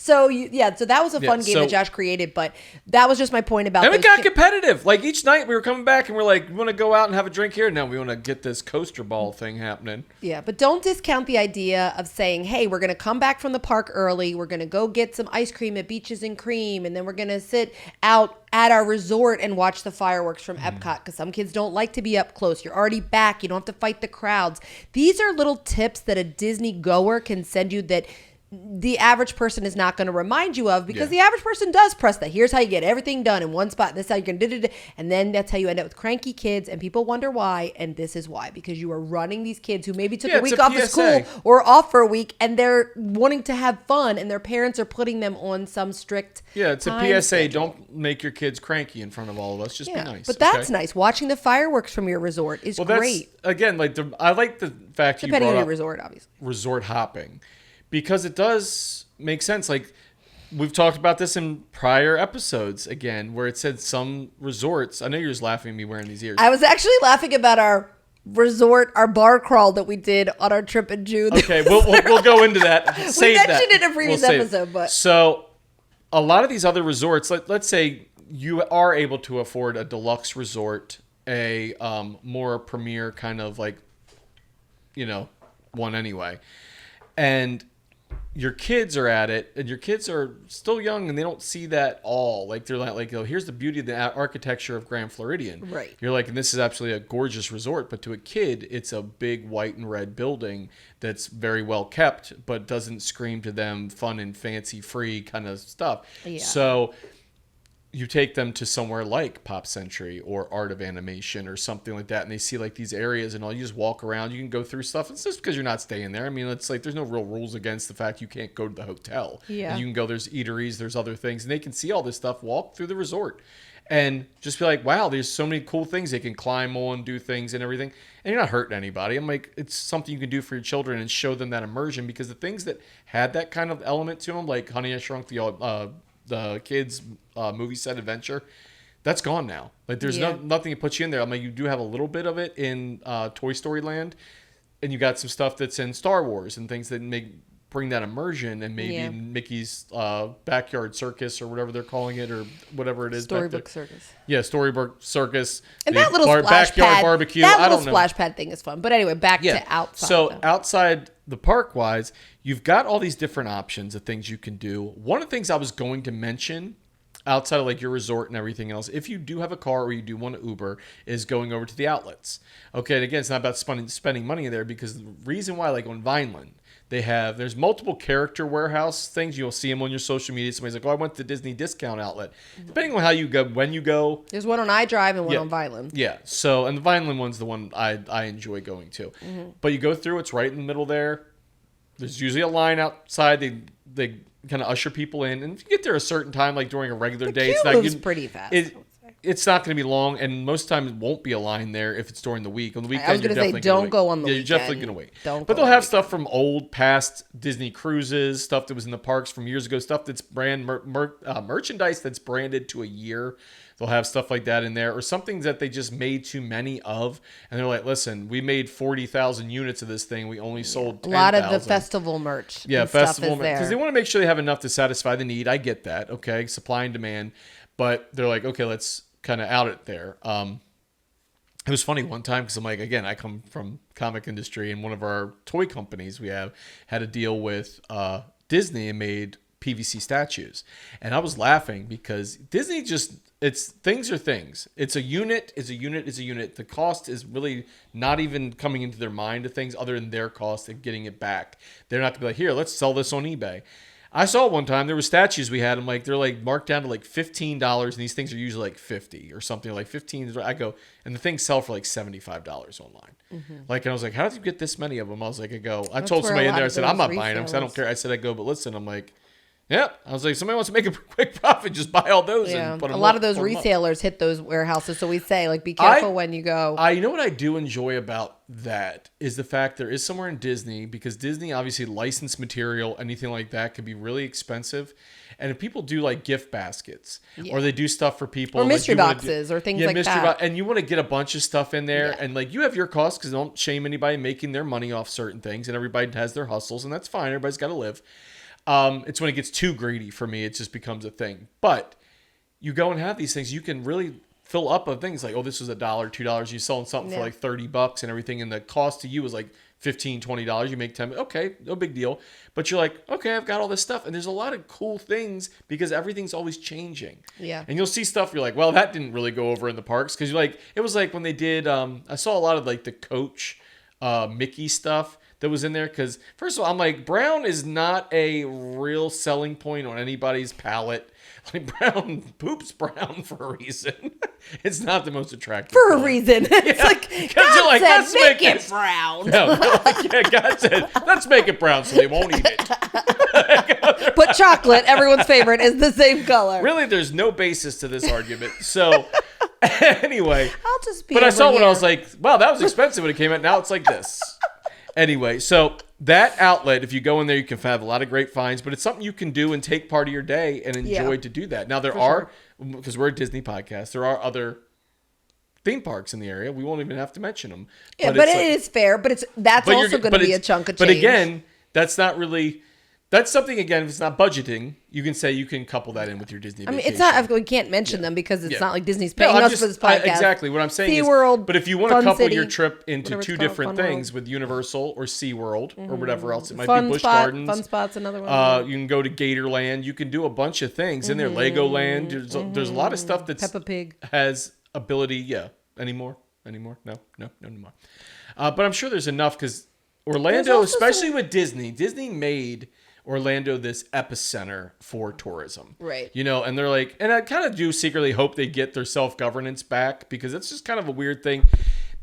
So so that was a fun game that Josh created, but that was just my point about.
And it got competitive. Like each night we were coming back and we're like, we want to go out and have a drink here. Now we want to get this coaster ball thing happening.
Yeah, but don't discount the idea of saying, hey, we're going to come back from the park early. We're going to go get some ice cream at Beaches and Cream. And then we're going to sit out at our resort and watch the fireworks from Epcot, because some kids don't like to be up close. You're already back. You don't have to fight the crowds. These are little tips that a Disney goer can send you that the average person is not going to remind you of, because the average person does press that. Here's how you get everything done in one spot. This is how you're going to do it. And then that's how you end up with cranky kids, and people wonder why. And this is why, because you are running these kids who maybe took a week off of school or off for a week, and they're wanting to have fun, and their parents are putting them on some strict
it's a PSA. Schedule. Don't make your kids cranky in front of all of us. Just be nice.
But that's nice. Watching the fireworks from your resort is great.
Again, I like the fact
depending
you brought
on your
up
resort, obviously.
Resort hopping. Because it does make sense. Like, we've talked about this in prior episodes, again, where it said some resorts. I know you're just laughing at me wearing these ears.
I was actually laughing about our resort, our bar crawl that we did on our trip in June.
Okay, we'll go into that.
We mentioned it in a previous episode. But
so, a lot of these other resorts, let's say you are able to afford a deluxe resort, a more premier kind of like, one anyway. And your kids are at it, and your kids are still young, and they don't see that all. Like, they're like, here's the beauty of the architecture of Grand Floridian.
Right.
You're like, and this is absolutely a gorgeous resort, but to a kid, it's a big white and red building that's very well kept, but doesn't scream to them fun and fancy free kind of stuff.
Yeah.
So you take them to somewhere like Pop Century or Art of Animation or something like that, and they see like these areas and all. You just walk around, you can go through stuff. It's just because you're not staying there. I mean, it's like there's no real rules against the fact you can't go to the hotel.
Yeah.
And you can go, there's eateries, there's other things, and they can see all this stuff, walk through the resort and just be like, wow, there's so many cool things they can climb on, do things and everything. And you're not hurting anybody. I'm like, it's something you can do for your children and show them that immersion, because the things that had that kind of element to them, like Honey, I Shrunk the kids movie set adventure, that's gone now. Like, there's nothing to put you in there. I mean, you do have a little bit of it in Toy Story Land, and you got some stuff that's in Star Wars and things that bring that immersion, and maybe Mickey's Backyard Circus or whatever they're calling it, or whatever it is.
Storybook Circus.
Yeah, Storybook Circus.
And that little splash
backyard
pad,
barbecue.
That
I
little
don't know.
splash pad thing is fun. But anyway, back to outside.
So outside the park wise, you've got all these different options of things you can do. One of the things I was going to mention, outside of like your resort and everything else, if you do have a car or you do want to Uber, is going over to the outlets. Okay, and again, it's not about spending money there, because the reason why, like on Vineland, there's multiple character warehouse things. You'll see them on your social media. Somebody's like, oh, I went to the Disney discount outlet. Depending on how you go, when you go.
There's one on iDrive and one on Vineland.
Yeah. So, and the Vineland one's the one I enjoy going to. Mm-hmm. But you go through, it's right in the middle there. There's usually a line outside. They kind of usher people in. And if you get there a certain time, like during a regular day,
it's moves pretty fast.
It's not going to be long, and most times it won't be a line there if it's during the week. On the weekend,
I was going to say, don't go on the weekend.
You're definitely going to wait. But they'll have stuff from old, past Disney cruises, stuff that was in the parks from years ago, stuff that's merchandise that's branded to a year. They'll have stuff like that in there, or something that they just made too many of, and they're like, listen, we made 40,000 units of this thing. We only sold 10,000.
A lot of the festival merch.
Yeah, festival merch. Because they want to make sure they have enough to satisfy the need. I get that, okay? Supply and demand. But they're like, okay, let's kind of out it there. It was funny one time, because I'm like, again, I come from comic industry, and one of our toy companies we had a deal with Disney and made PVC statues. And I was laughing because Disney things are things. It's a unit is a unit is a unit. The cost is really not even coming into their mind of things other than their cost of getting it back. They're not going to be like, here, let's sell this on eBay. I saw one time there were statues we had. I'm like, they're like marked down to like $15, and these things are usually like $50 or something, like $15. I go, and the things sell for like $75 online. Mm-hmm. Like, and I was like, how did you get this many of them? I was like, I told somebody in there, I said, I'm not buying them because I don't care. I said, I go, but listen, I'm like, yep. I was like, somebody wants to make a quick profit, just buy all those and put them
up. A lot of those retailers hit those warehouses, so we say, like, be careful when you go.
You know what I do enjoy about that is the fact there is somewhere in Disney, because Disney, obviously, licensed material, anything like that could be really expensive. And if people do like gift baskets, or they do stuff for people,
or mystery boxes, or things like that,
and you want to get a bunch of stuff in there, and like you have your costs, because don't shame anybody making their money off certain things, and everybody has their hustles, and that's fine. Everybody's got to live. It's when it gets too greedy for me, it just becomes a thing. But you go and have these things, you can really fill up of things like, oh, this was $1, $2. You're selling something for like $30 and everything, and the cost to you is like $15, $20. You make 10. Okay, no big deal. But you're like, okay, I've got all this stuff, and there's a lot of cool things because everything's always changing.
Yeah.
And you'll see stuff you're like, well, that didn't really go over in the parks because you're like, it was like when they did. I saw a lot of like the Coach Mickey stuff that was in there because first of all, I'm like, brown is not a real selling point on anybody's palate. Like brown poops brown for a reason. It's not the most attractive
For a
color.
reason. It's like, God
you're like,
said,
let's
make
make
it brown.
No, like, yeah, God said, let's make it brown so they won't eat it.
But chocolate, everyone's favorite, is the same color.
Really, there's no basis to this argument. So, anyway.
I'll just be
But I saw
over
when I was
here.
like, wow, that was expensive when it came out. Now it's like this. Anyway, so that outlet, if you go in there, you can have a lot of great finds, but it's something you can do and take part of your day and enjoy to do that. Now, there are, because we're a Disney podcast, there are other theme parks in the area. We won't even have to mention them.
Yeah, but it is fair. But that's
but
also going to be a chunk of change.
But again, that's not really. That's something, again, if it's not budgeting, you can say you can couple that in with your Disney vacation.
it's not, we can't mention them because it's not like Disney's paying
I'm
us for this podcast.
Exactly. What I'm saying
SeaWorld,
is, but if you want to
Fun
couple
City,
your trip into
whatever it's
two
called,
different
Fun
things
World.
with Universal or SeaWorld or whatever else, it might
Fun
be Busch
Spot,
Gardens.
Fun Spot's another one.
You can go to Gatorland. You can do a bunch of things in there. Legoland. There's a lot of stuff that's
Peppa Pig.
has ability. Yeah. Anymore? No anymore. But I'm sure there's enough because Orlando, especially with Disney made Orlando this epicenter for tourism.
Right.
You know, and they're like, and I kind of do secretly hope they get their self-governance back because it's just kind of a weird thing.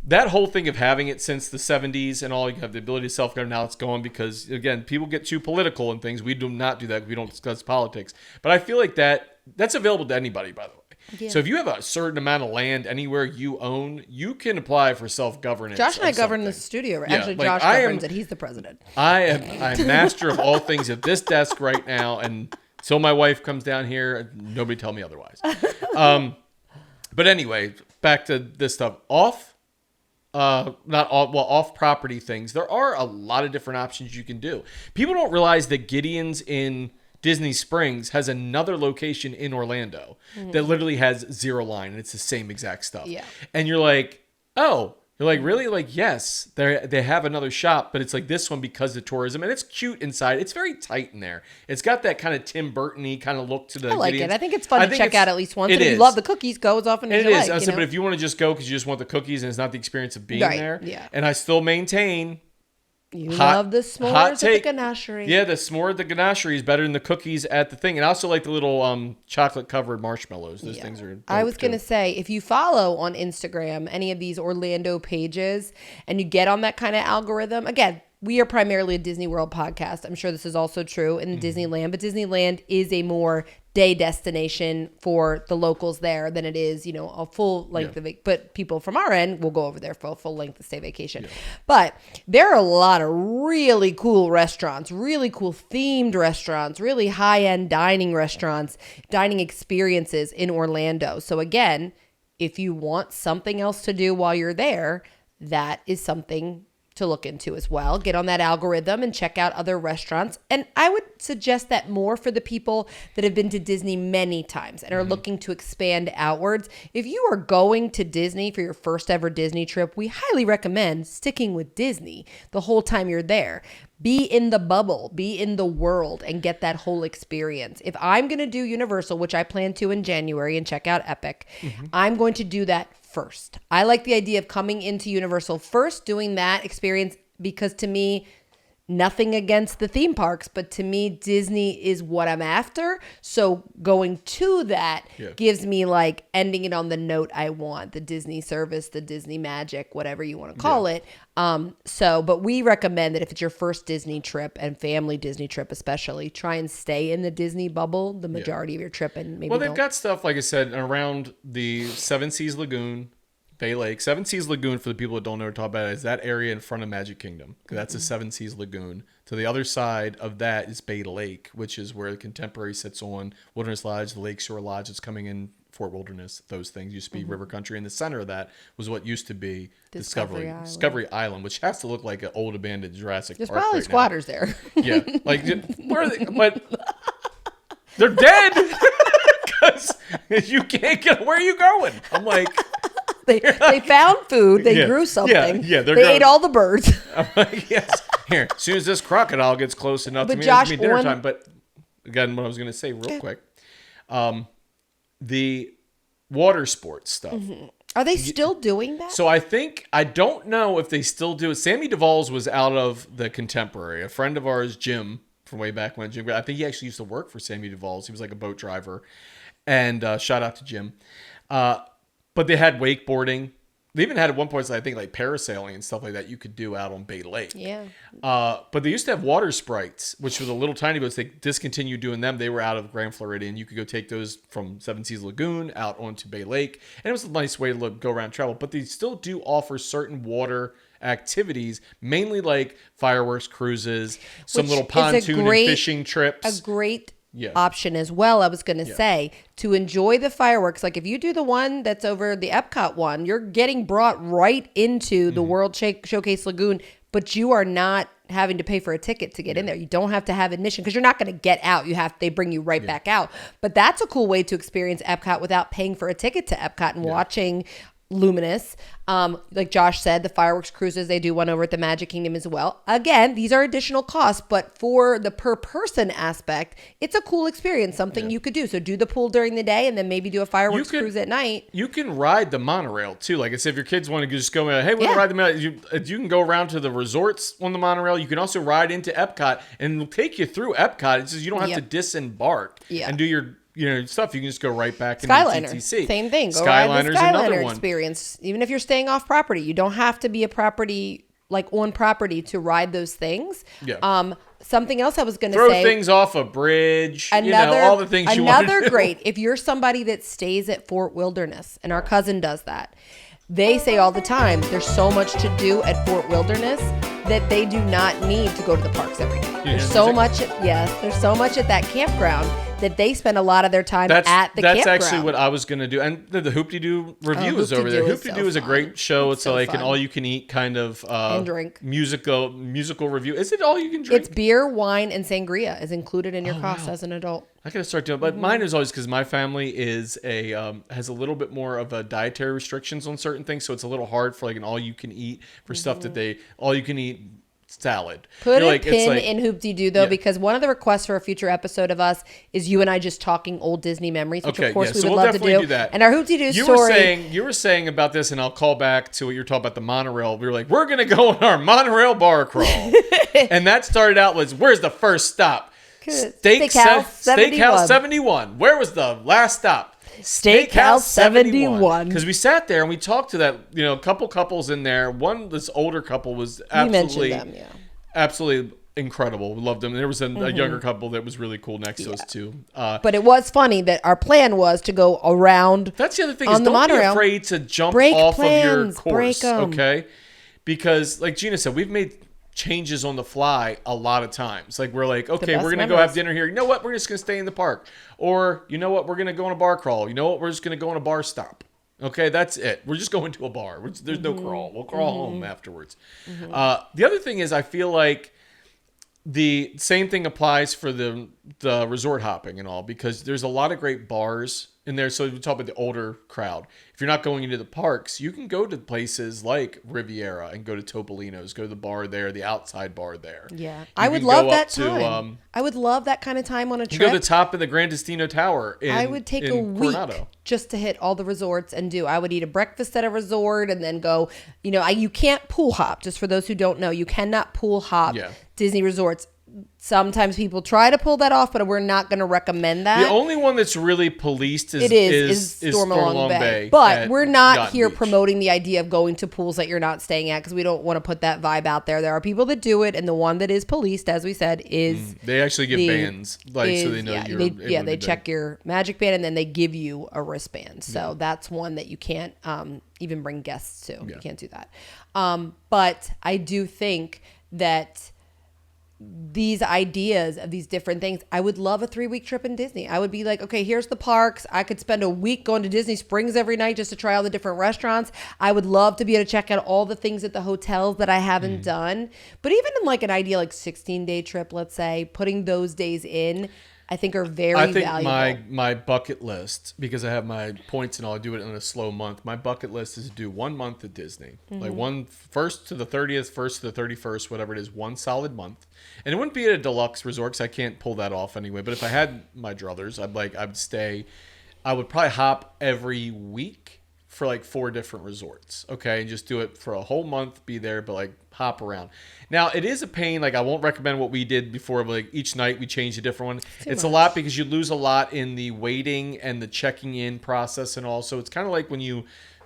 That whole thing of having it since the 70s and all, you have the ability to self-govern, now it's gone because, again, people get too political and things. We do not do that. We don't discuss politics. But I feel like that's available to anybody, by the way. Yeah. So if you have a certain amount of land anywhere you own, you can apply for self-governance.
Josh and I govern the studio.
Yeah,
Actually,
like,
Josh governs it. He's the president.
I'm master of all things at this desk right now, and so my wife comes down here. Nobody tell me otherwise. But anyway, back to this stuff. Off-property things. There are a lot of different options you can do. People don't realize that Gideon's in Disney Springs has another location in Orlando that literally has zero line, and it's the same exact stuff.
Yeah.
And you're like, oh, you're like, really? Like, yes, they have another shop, but it's like this one because of tourism, and it's cute inside. It's very tight in there. It's got that kind of Tim Burton-y kind of look to the
I like
Gideon's.
it. I think it's fun to check out at least once. If you love the cookies, go as often as you like.
It is. But if you want to just go because you just want the cookies and it's not the experience of being there.
Yeah.
And I still maintain.
You love the s'mores at the ganachery.
Yeah, the s'more at the ganachery is better than the cookies at the thing. And I also like the little chocolate covered marshmallows. Those things are dope.
I was going to say, if you follow on Instagram any of these Orlando pages and you get on that kind of algorithm, again, we are primarily a Disney World podcast. I'm sure this is also true in Disneyland, but Disneyland is a more day destination for the locals there than it is, a full length of it. But people from our end will go over there for a full length of stay vacation. Yeah. But there are a lot of really cool restaurants, really cool themed restaurants, really high-end dining restaurants, dining experiences in Orlando. So again, if you want something else to do while you're there, that is something to look into as well. Get on that algorithm and check out other restaurants. And I would suggest that more for the people that have been to Disney many times and are looking to expand outwards. If you are going to Disney for your first ever Disney trip, we highly recommend sticking with Disney the whole time you're there. Be in the bubble, be in the world, and get that whole experience. If I'm going to do Universal, which I plan to in January, and check out Epic, I'm going to do that first. I like the idea of coming into Universal first, doing that experience, because to me, nothing against the theme parks, but to me, Disney is what I'm after. So going to that gives me like ending it on the note I want, the Disney service, the Disney magic, whatever you want to call it. But we recommend that if it's your first Disney trip and family Disney trip especially, try and stay in the Disney bubble the majority of your trip, and maybe
they've got stuff, like I said, around the Seven Seas Lagoon, Bay Lake. Seven Seas Lagoon, for the people that don't know what we're talking about, is that area in front of Magic Kingdom. That's the Seven Seas Lagoon. To the other side of that is Bay Lake, which is where the Contemporary sits on, Wilderness Lodge, the Lakeshore Lodge that's coming in Fort Wilderness, those things used to be river country. In the center of that was what used to be
Discovery
Discovery Island, which has to look like an old abandoned Jurassic
There's
Park
probably
right now.
squatters there.
Yeah, like where are they? But they're dead because you can't get. Where are you going? I'm like,
They found food. They
Yeah,
grew something.
yeah, they're
they
growing-
ate all the birds.
I'm like, yes. Here, as soon as this crocodile gets close enough
But
to me,
Josh,
it's gonna be dinner
one-
time. But again, what I was going to say real quick, the water sports stuff.
Are they still doing that?
So I don't know if they still do it. Sammy Duvall's was out of the Contemporary. A friend of ours, Jim, from way back when, Jim, I think he actually used to work for Sammy Duvall's. He was like a boat driver. And shout out to Jim. But they had wakeboarding. They even had at one point, I think, like parasailing and stuff like that you could do out on Bay Lake.
Yeah.
But they used to have water sprites, which were the little tiny boats. They discontinued doing them. They were out of Grand Floridian. You could go take those from Seven Seas Lagoon out onto Bay Lake. And it was a nice way to go around and travel. But they still do offer certain water activities, mainly like fireworks cruises, some
Which
little
is a
pontoon
great-
and fishing trips.
A great
Yeah.
option as well. I was going to say to enjoy the fireworks. Like if you do the one that's over the Epcot one, you're getting brought right into the World Showcase Lagoon, but you are not having to pay for a ticket to get in there. You don't have to have admission because you're not going to get out. They bring you right back out. But that's a cool way to experience Epcot without paying for a ticket to Epcot and watching Luminous. Like Josh said, the fireworks cruises, they do one over at the Magic Kingdom as well. Again, these are additional costs, but for the per person aspect, it's a cool experience, something you could do. So do the pool during the day and then maybe do a fireworks cruise at night.
You can ride the monorail too. Like I said, if your kids want to just go, hey, we want
Yeah.
to ride the monorail. You can go around to the resorts on the monorail. You can also ride into Epcot and it'll take you through Epcot. It's just you don't have to disembark and do your stuff. You can just go right back into
Skyliner,
TTC.
same thing. Go ride the
Skyliner's another
Skyliner
one.
experience. Even if you're staying off property, you don't have to be a property like on property to ride those things.
Yeah.
Something else I was going to
Throw
say.
things off a bridge. All the things you want to do.
Another great. If you're somebody that stays at Fort Wilderness, and our cousin does that, they say all the time there's so much to do at Fort Wilderness that they do not need to go to the parks every day. There's so much. There's so much at that campground that they spend a lot of their time at the campground.
That's actually what I was going to do. And the Hoop-de-Doo review is over there. Hoop-de-Doo is a great show. It's like an all-you-can-eat kind of
and drink
musical review. Is it all you can drink?
It's beer, wine, and sangria is included in your cost as an adult.
I gotta start doing, but mine is always because my family is has a little bit more of a dietary restrictions on certain things, so it's a little hard for like an all-you-can-eat for stuff that all-you-can-eat salad.
Put a pin in Hoop-de-Doo though, because one of the requests for a future episode of us is you and I just talking old Disney memories, which of course we would love to do.
That.
And our Hoop-de-Doo story.
You were saying about this, and I'll call back to what you were talking about the monorail. We were like, we're gonna go on our monorail bar crawl, and that started out with, where's the first stop? Steakhouse 71. Where was the last stop?
Steakhouse 71.
Because we sat there and we talked to that, a couple couples in there. This older couple was absolutely incredible. We loved them. There was a younger couple that was really cool next to us too.
But it was funny that our plan was to go around.
That's the other thing,
on
is
the
don't be
monorail.
afraid to jump
Break
off
plans,
of your
break
course,
'em.
okay? Because like Gina said, we've made changes on the fly a lot of times. Like we're like, okay, we're gonna go have dinner here. You know what? We're just gonna stay in the park. Or you know what? We're gonna go on a bar crawl. You know what? We're just gonna go on a bar stop. Okay, that's it. We're just going to a bar. There's no crawl. We'll crawl home afterwards. The other thing is, I feel like the same thing applies for the resort hopping and all, because there's a lot of great bars in there. So we talk about the older crowd. If you're not going into the parks, you can go to places like Riviera and go to Topolino's, go to the bar there, the outside bar there.
Yeah,
You
I would
can
love
go
that
up to,
time. I would love that kind of time on a
You
trip.
go to the top of the Gran Destino Tower
I would take a week
Coronado.
just to hit all the resorts and do. I would eat a breakfast at a resort and then go. You can't pool hop. Just for those who don't know, you cannot pool hop Disney resorts. Sometimes people try to pull that off, but we're not going to recommend that.
The only one that's really policed is
Stormalong Bay. But we're not here promoting the idea of going to pools that you're not staying at, because we don't want to put that vibe out there. There are people that do it, and the one that is policed, as we said, is
they actually give bands, so they know you're
they check your magic band, and then they give you a wristband. So that's one that you can't even bring guests to. You can't do that. But I do think that these ideas of these different things. I would love a 3-week trip in Disney. I would be like, okay, here's the parks. I could spend a week going to Disney Springs every night just to try all the different restaurants. I would love to be able to check out all the things at the hotels that I haven't done. But even in like an idea like 16-day trip, let's say, putting those days in, I think are very valuable.
I think my bucket list, because I have my points and all, I do it in a slow month. My bucket list is to do 1 month at Disney, like one first to the 30th, first to the 31st, whatever it is, one solid month. And it wouldn't be at a deluxe resort because I can't pull that off anyway. But if I had my druthers, I would probably hop every week for like 4 different resorts, okay, and just do it for a whole month, be there, but like hop around. Now it is a pain. Like I won't recommend what we did before, but like each night we change a different one. It's a lot because you lose a lot in the waiting and the checking in process, and also it's kind of like when you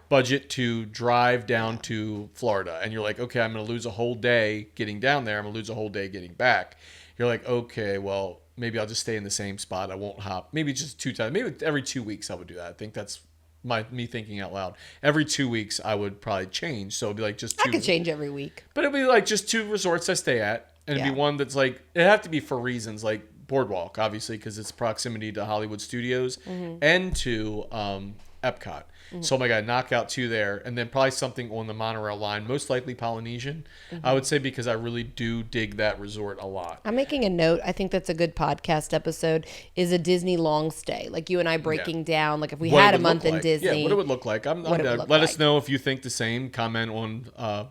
budget to drive down to Florida and you're like, okay, I'm going to lose a whole day getting down there. I'm going to lose a whole day getting back. You're like, okay, well, maybe I'll just stay in the same spot. I won't hop. Maybe just 2 times. Maybe every 2 weeks I would do that. I think that's me thinking out loud. Every 2 weeks I would probably change. So it'd be like just 2.
I could change every week.
But it'd be like just 2 resorts I stay at. And it'd be one that's like, it'd have to be for reasons like Boardwalk, obviously, because it's proximity to Hollywood Studios and to Epcot. So I got to knock out 2 there, and then probably something on the monorail line, most likely Polynesian, I would say, because I really do dig that resort a lot.
I'm making a note. I think that's a good podcast episode, is a Disney long stay. Like you and I breaking down, like if we had a month in Disney.
Yeah, what it would look like. Let us know if you think the same. Comment on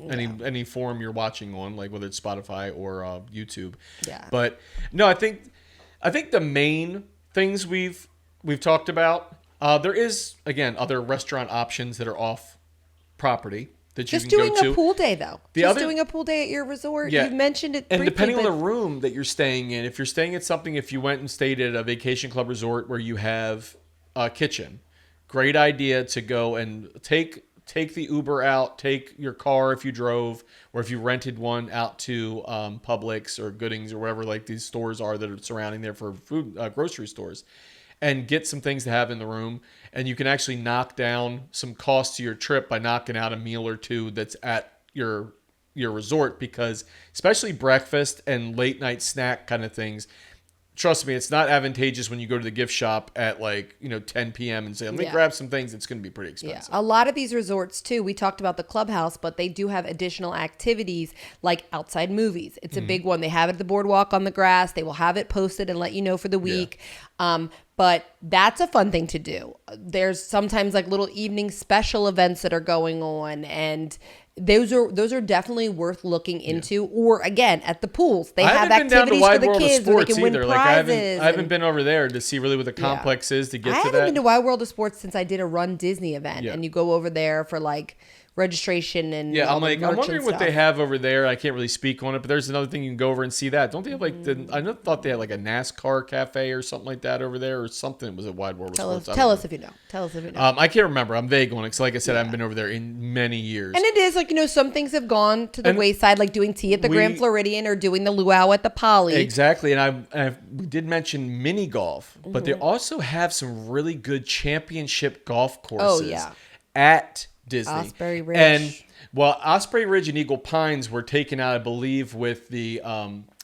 any forum you're watching on, like whether it's Spotify or YouTube.
Yeah.
But no, I think the main things we've talked about. There is, again, other restaurant options that are off property that you can go to.
Just doing a pool day, though. Doing a pool day at your resort. Yeah. You've mentioned it briefly.
And depending on the room that you're staying in, if you're staying at something, if you went and stayed at a vacation club resort where you have a kitchen, great idea to go and take the Uber out, take your car if you drove, or if you rented one out to Publix or Goodings or wherever like these stores are that are surrounding there for food, grocery stores. And get some things to have in the room. And you can actually knock down some costs to your trip by knocking out a meal or 2 that's at your resort, because especially breakfast and late night snack kind of things, trust me, it's not advantageous when you go to the gift shop at 10 p.m. and say, let me grab some things. It's going to be pretty expensive.
Yeah. A lot of these resorts too, we talked about the clubhouse, but they do have additional activities like outside movies. It's a big one. They have it at the boardwalk on the grass. They will have it posted and let you know for the week. Yeah. But that's a fun thing to do. There's sometimes like little evening special events that are going on, and those are definitely worth looking into. Yeah. Or again, at the pools, they have activities for the kids where they can win prizes.
I haven't been over there to see really what the complex is to get to that. I haven't
been to Wide World of Sports since I did a Run Disney event, and you go over there for like registration and
I'm wondering what they have over there. I can't really speak on it, but there's another thing you can go over and see that. Don't they have like I thought they had like a NASCAR cafe or something like that over there, or something. Was it Wide World of Sports?
Tell us if you know.
I can't remember. I'm vague on it because, like I said, I haven't been over there in many years.
And it is like, some things have gone to the wayside, like doing tea at the Grand Floridian or doing the luau at the Poly.
Exactly, and we did mention mini golf, but they also have some really good championship golf courses. At Disney.
Osprey Ridge.
And Osprey Ridge and Eagle Pines were taken out, I believe, with the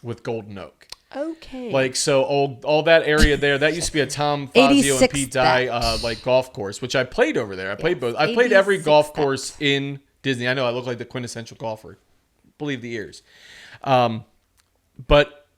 with Golden Oak.
Okay.
Like, so all that area there, that used to be a Tom Fazio and Pete Dye like golf course, which I played over there. I played both. I played every golf course in Disney. I know I look like the quintessential golfer. Believe the ears. But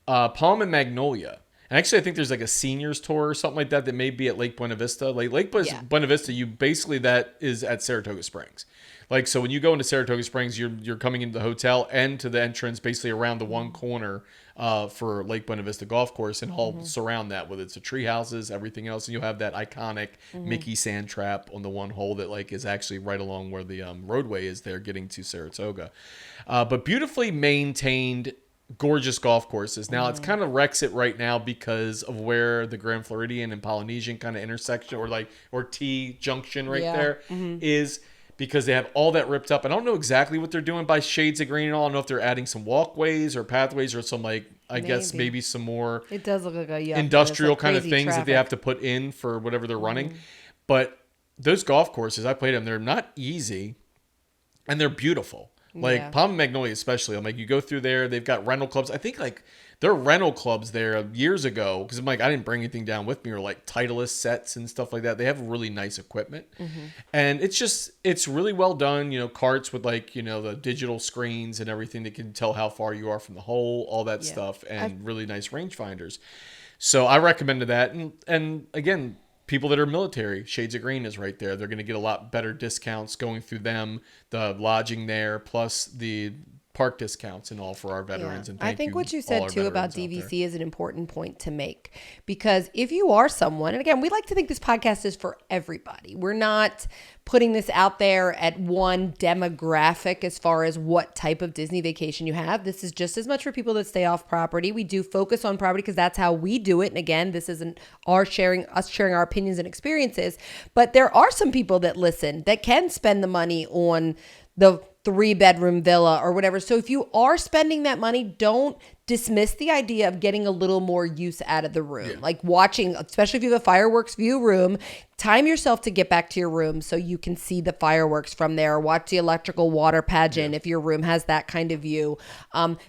Palm and Magnolia. And actually, I think there's like a seniors tour or something like that may be at Lake Buena Vista. Lake Buena Vista, that is at Saratoga Springs. Like, so when you go into Saratoga Springs, you're coming into the hotel and to the entrance, basically around the one corner for Lake Buena Vista Golf Course, and all surround that, whether it's the tree houses, everything else. And you'll have that iconic Mickey sand trap on the one hole that like is actually right along where the roadway is there getting to Saratoga. But beautifully maintained, gorgeous golf courses. Now it's kind of wrecks it right now because of where the Grand Floridian and Polynesian kind of intersection or T junction there is, because they have all that ripped up. I don't know exactly what they're doing by shades of green and all. I don't know if they're adding some walkways or pathways or some guess maybe some more.
It does look like a
industrial kind of things that they have to put in for whatever they're running. But those golf courses, I played them. They're not easy, and they're beautiful. Like
Yeah.
Palm and Magnolia especially. I'm like, you go through there, they've got rental clubs. I think like there are rental clubs there years ago because I'm like, I didn't bring anything down with me, or like Titleist sets and stuff like that. They have really nice equipment. And it's really well done, carts with like, the digital screens and everything that can tell how far you are from the hole, all that stuff, and really nice rangefinders. So I recommended that. And again, people that are military, Shades of Green is right there. They're going to get a lot better discounts going through them, the lodging there, plus the park discounts and all for our veterans. And
I think what you
all
said
our
too about
veterans out there.
DVC is an important point to make, because if you are someone, and again, we like to think this podcast is for everybody. We're not putting this out there at one demographic as far as what type of Disney vacation you have. This is just as much for people that stay off property. We do focus on property because that's how we do it. And again, this isn't us sharing our opinions and experiences, but there are some people that listen that can spend the money on the 3-bedroom villa or whatever. So if you are spending that money, don't dismiss the idea of getting a little more use out of the room.
Yeah.
Like watching, especially if you have a fireworks view room, time yourself to get back to your room so you can see the fireworks from there. Watch the electrical water pageant if your room has that kind of view.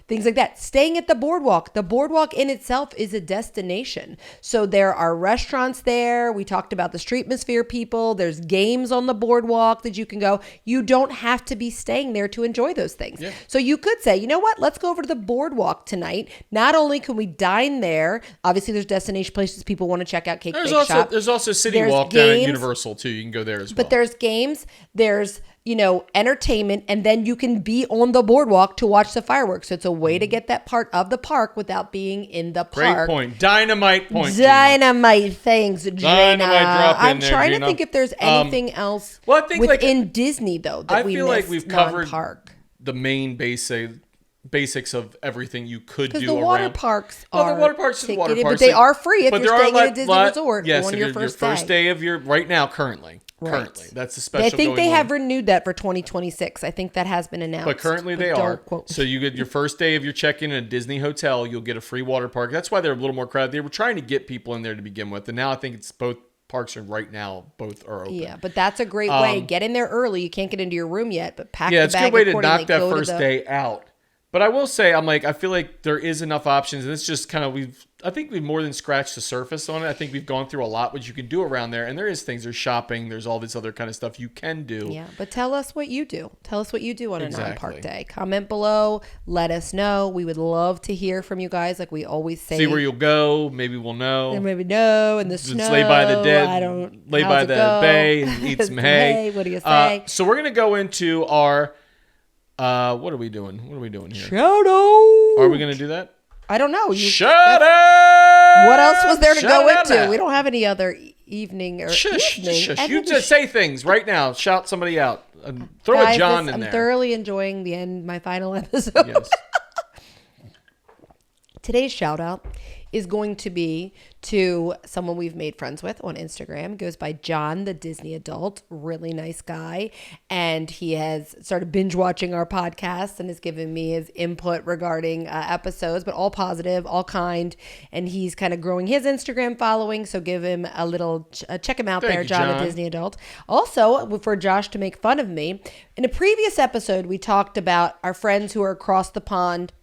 Things like that. Staying at the boardwalk. The boardwalk in itself is a destination. So there are restaurants there. We talked about the Streetmosphere people. There's games on the boardwalk that you can go. You don't have to be staying there to enjoy those things.
Yeah.
So you could say, you know what? Let's go over to the boardwalk tonight. Not only can we dine there, obviously there's destination places people want to check out. Cake Bake Shop.
There's also City
There's
Walk down at
games.
Universal too. You can go there as well.
But there's games, there's, entertainment, and then you can be on the boardwalk to watch the fireworks. So it's a way to get that part of the park without being in the
Great
park.
point. Dynamite point. Gina.
Dynamite things, Gina.
Dynamite drop in
I'm
there,
trying
Gina.
to think if there's anything else
well, I think,
within Disney, though, that
I
we
feel like
missed
we've covered
non-park.
the main basics of everything you could do
Because the
around.
water parks
Well,
are
the water parks are the water
ticketed,
parks.
but they are free if
But
you're
there are
staying at a Disney resort
yes,
on
if
your
you're-
first
first day of your right now currently.
Right.
Currently, that's the special.
I think
going
they
on.
have renewed that for 2026. I think that has been announced.
But currently they
don't
are.
quote me.
So you get your first day of your check-in in a Disney hotel, you'll get a free water park. That's why they're a little more crowded. They were trying to get people in there to begin with, and now I think it's both parks are right now both are open.
Yeah, but that's a great way. Get in there early. You can't get into your room yet, but pack
Yeah,
the
it's a
bag
good way to
accordingly.
knock that
Go to
first
the-
day out. But I will say, I feel like there is enough options, and it's just kind of I think we've more than scratched the surface on it. I think we've gone through a lot what you can do around there, and there is things. There's shopping. There's all this other kind of stuff you can do.
Yeah, but tell us what you do. Tell us what you do on a
Exactly.
non-park day. Comment below. Let us know. We would love to hear from you guys, like we always say.
See where you'll go. Maybe we'll know.
And maybe no, in the
Just
snow.
lay by the dead.
I don't.
Lay
how's
by
it
the
go?
bay and eat some hay.
What do you say?
So we're gonna go into our. What are we doing? What are we doing here?
Shout out.
Are we gonna do that?
I don't know.
Shut up!
What else was there to
Shut
go
up
into?
now.
We don't have any other evening or
Shush,
evening.
shush.
And
You
then
just say things right now. Shout somebody out. Throw
guys,
a John
this-
in
I'm
there.
thoroughly enjoying the end, my final episode.
Yes.
Today's shout out is going to be to someone we've made friends with on Instagram. Goes by John, the Disney adult. Really nice guy. And he has started binge watching our podcast and has given me his input regarding episodes, but all positive, all kind. And he's kind of growing his Instagram following. So give him a little, check him out
Thank
there,
you,
John,
John.
the Disney adult. Also, for Josh to make fun of me, in a previous episode, we talked about our friends who are across the pond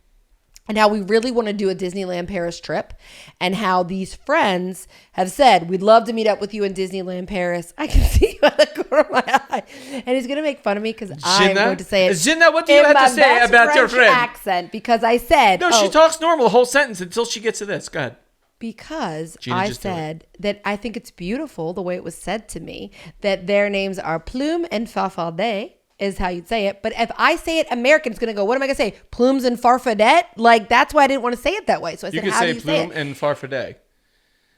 and how we really want to do a Disneyland Paris trip, and how these friends have said, we'd love to meet up with you in Disneyland Paris. I can see you out the corner of my eye. And he's going to make fun of me because I'm going to say it
Gina, what do you
in
have
my
to say
best
about your
French
friend?
accent, because I said,
No, she talks normal the whole sentence until she gets to this. Go ahead.
because
Gina,
I
just do it.
said that I think it's beautiful the way it was said to me, that their names are Plume and Farfadet, is how you'd say it. But if I say it American, it's going to go, what am I going to say? Plumes and Farfadet? Like, that's why I didn't want to say it that way. So I
You
said,
can
how do
say
you say
plume
it?
and farfadet.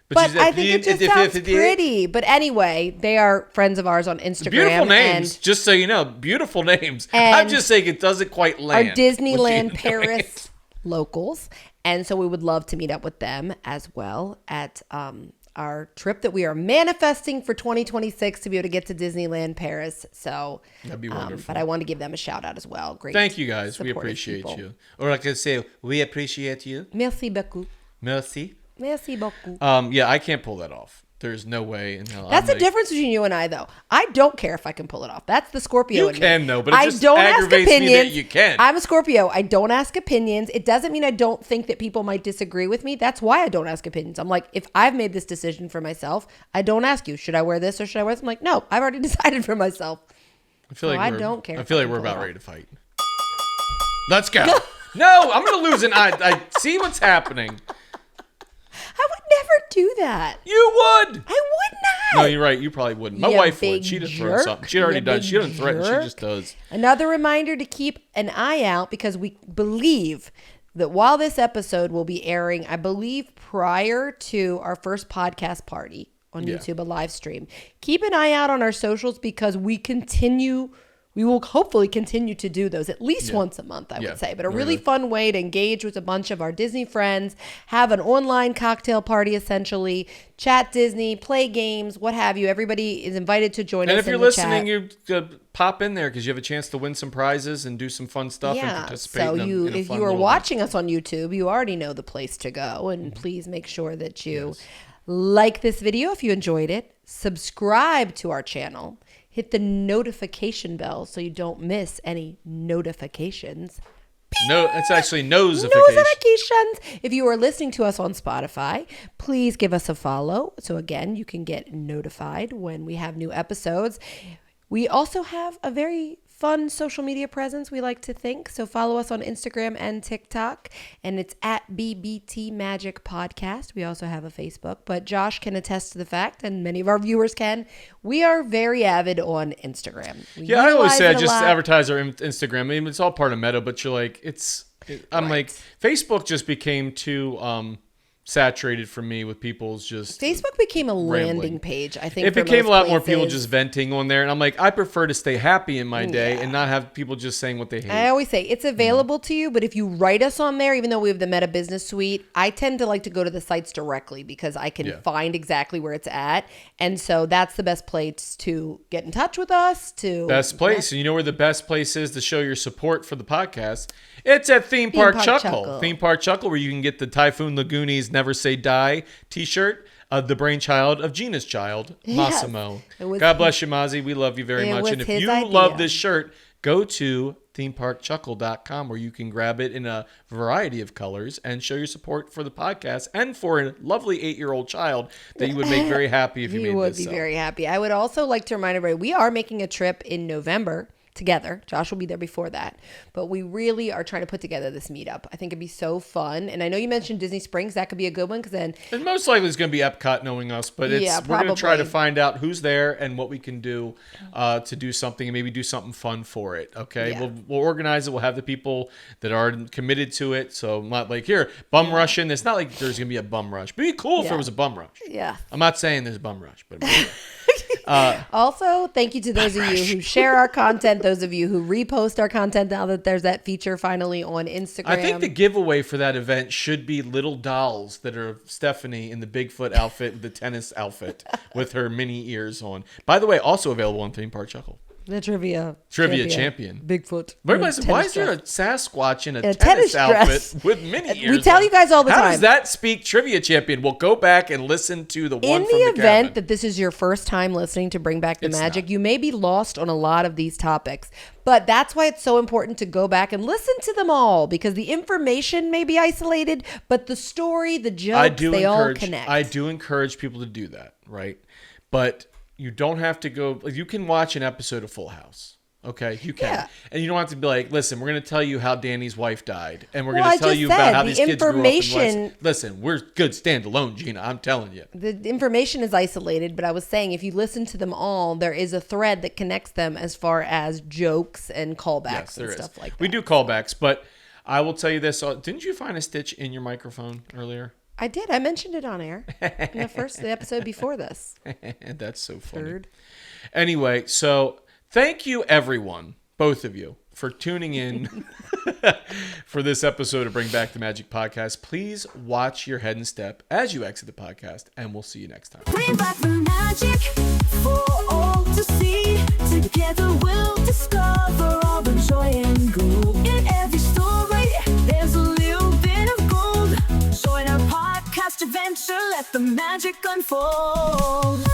But I think it just sounds pretty. But anyway, they are friends of ours on Instagram.
Beautiful names,
And
just so you know. Beautiful names.
And
I'm just saying it doesn't quite
are
land. with
Disneyland
Gina
Paris locals. And so we would love to meet up with them as well at our trip that we are manifesting for 2026 to be able to get to Disneyland Paris. So
That'd be wonderful.
But I want to give them a shout out as well. Great.
Thank you guys. We
supportive
appreciate
people.
you. Or like I say, we appreciate you.
Merci beaucoup.
Merci.
Merci beaucoup.
Yeah, I can't pull that off. there's no way in hell.
That's the difference between you and I, though. I don't care if I can pull it off. That's the Scorpio.
You
in me.
can, though, but it
I
just
don't ask
aggravates me
opinions.
that you can.
I'm a Scorpio. I don't ask opinions. It doesn't mean I don't think that people might disagree with me. That's why I don't ask opinions. I'm like, if I've made this decision for myself, I don't ask you, should I wear this or should I wear this? I'm like, no, I've already decided for myself.
I feel like
I don't care.
I feel like we're about ready to fight. Let's go. No, I'm gonna lose an eye. I see what's happening.
I would never do that.
You would.
I would not.
No, you're right. You probably wouldn't. My
You
wife
big
would. She'd have thrown
jerk.
something. She already
You
does. She
big
doesn't threaten. She
jerk.
just does.
Another reminder to keep an eye out because we believe that while this episode will be airing, I believe prior to our first podcast party on YouTube, a live stream, keep an eye out on our socials because we will hopefully continue to do those at least once a month, I would say. But a really fun way to engage with a bunch of our Disney friends, have an online cocktail party essentially, chat Disney, play games, what have you. Everybody is invited to join us.
And if you're
in the
listening,
chat.
you pop in there because you have a chance to win some prizes and do some fun stuff and participate.
So
in a
if
fun
you are
little
watching us on YouTube, you already know the place to go. And please make sure that you like this video if you enjoyed it, subscribe to our channel, hit the notification bell so you don't miss any notifications.
No, it's actually notification.
Notifications. If you are listening to us on Spotify, please give us a follow. So again, you can get notified when we have new episodes. We also have a very fun social media presence, we like to think. So follow us on Instagram and TikTok, and it's at BBT Magic Podcast. We also have a Facebook, but Josh can attest to the fact, and many of our viewers can, we are very avid on Instagram. We
I always say I
utilize it a
just
lot.
advertise our Instagram. I mean, it's all part of Meta, but you're like, I'm like, Facebook just became too saturated for me with people's just
Facebook became a landing
rambling.
page, I think.
It
for
became a
most
lot more people
places.
just venting on there, and I'm like, I prefer to stay happy in my day and not have people just saying what they hate.
I always say it's available to you, but if you write us on there, even though we have the Meta Business Suite, I tend to like to go to the sites directly because I can find exactly where it's at. And so that's the best place to get in touch with us.
Best place. And you know where the best place is to show your support for the podcast? It's at Theme Park Chuckle. Theme Park Chuckle, where you can get the Typhoon Lagoonies Never Say Die t-shirt, the brainchild of Gina's child, Massimo. God bless you, Mozzie. We love you very much. And if you love this shirt, go to themeparkchuckle.com where you can grab it in a variety of colors and show your support for the podcast and for a lovely 8-year-old child that you would make very happy if you made this.
He would be very happy. I would also like to remind everybody, we are making a trip in November together. Josh will be there before that. But we really are trying to put together this meetup. I think it'd be so fun. And I know you mentioned Disney Springs. That could be a good one because then...
And most likely it's going to be Epcot knowing us. But we're going to try to find out who's there and what we can do to do something and maybe do something fun for it. Okay?
Yeah.
We'll organize it. We'll have the people that are committed to it. So not like, here, bum rushing. It's not like there's going to be a bum rush. But it'd be cool if there was a bum rush.
Yeah.
I'm not saying there's a bum rush. But
also, thank you to those of you who share our content, those of you who repost our content now that there's that feature finally on Instagram.
I think the giveaway for that event should be little dolls that are Stephanie in the Bigfoot outfit, the tennis outfit with her mini ears on. By the way, also available on Theme Park Chuckle.
The trivia
champion.
Bigfoot.
But everybody said, why is there a Sasquatch in a tennis outfit with mini ears?
We tell you guys all the time.
How does that speak trivia champion? Well, go back and listen to the one
in
from
the
the
event
cabin.
that this is your first time listening to Bring Back the
It's
Magic,
not.
you may be lost on a lot of these topics. But that's why it's so important to go back and listen to them all because the information may be isolated, but the story, the jokes, they all connect.
I do encourage people to do that, right? But you don't have to go. You can watch an episode of Full House. Okay, you can.
Yeah.
And you don't have to be like, listen, we're going to tell you how Danny's wife died. And we're going to tell you about how these kids grew up in West. Listen, we're good standalone, Gina. I'm telling you.
The information is isolated, but I was saying if you listen to them all, there is a thread that connects them as far as jokes and callbacks and stuff like that.
We do callbacks, but I will tell you this. Didn't you find a stitch in your microphone earlier?
I did. I mentioned it on air in the episode before this.
That's so funny.
Third.
Anyway, so... Thank you, everyone, both of you, for tuning in for this episode of Bring Back the Magic Podcast. Please watch your head and step as you exit the podcast, and we'll see you next time.
Bring back the magic for all to see. Together we'll discover all the joy and glow. In every story, there's a little bit of gold. Join our podcast adventure. adventure, let the magic unfold.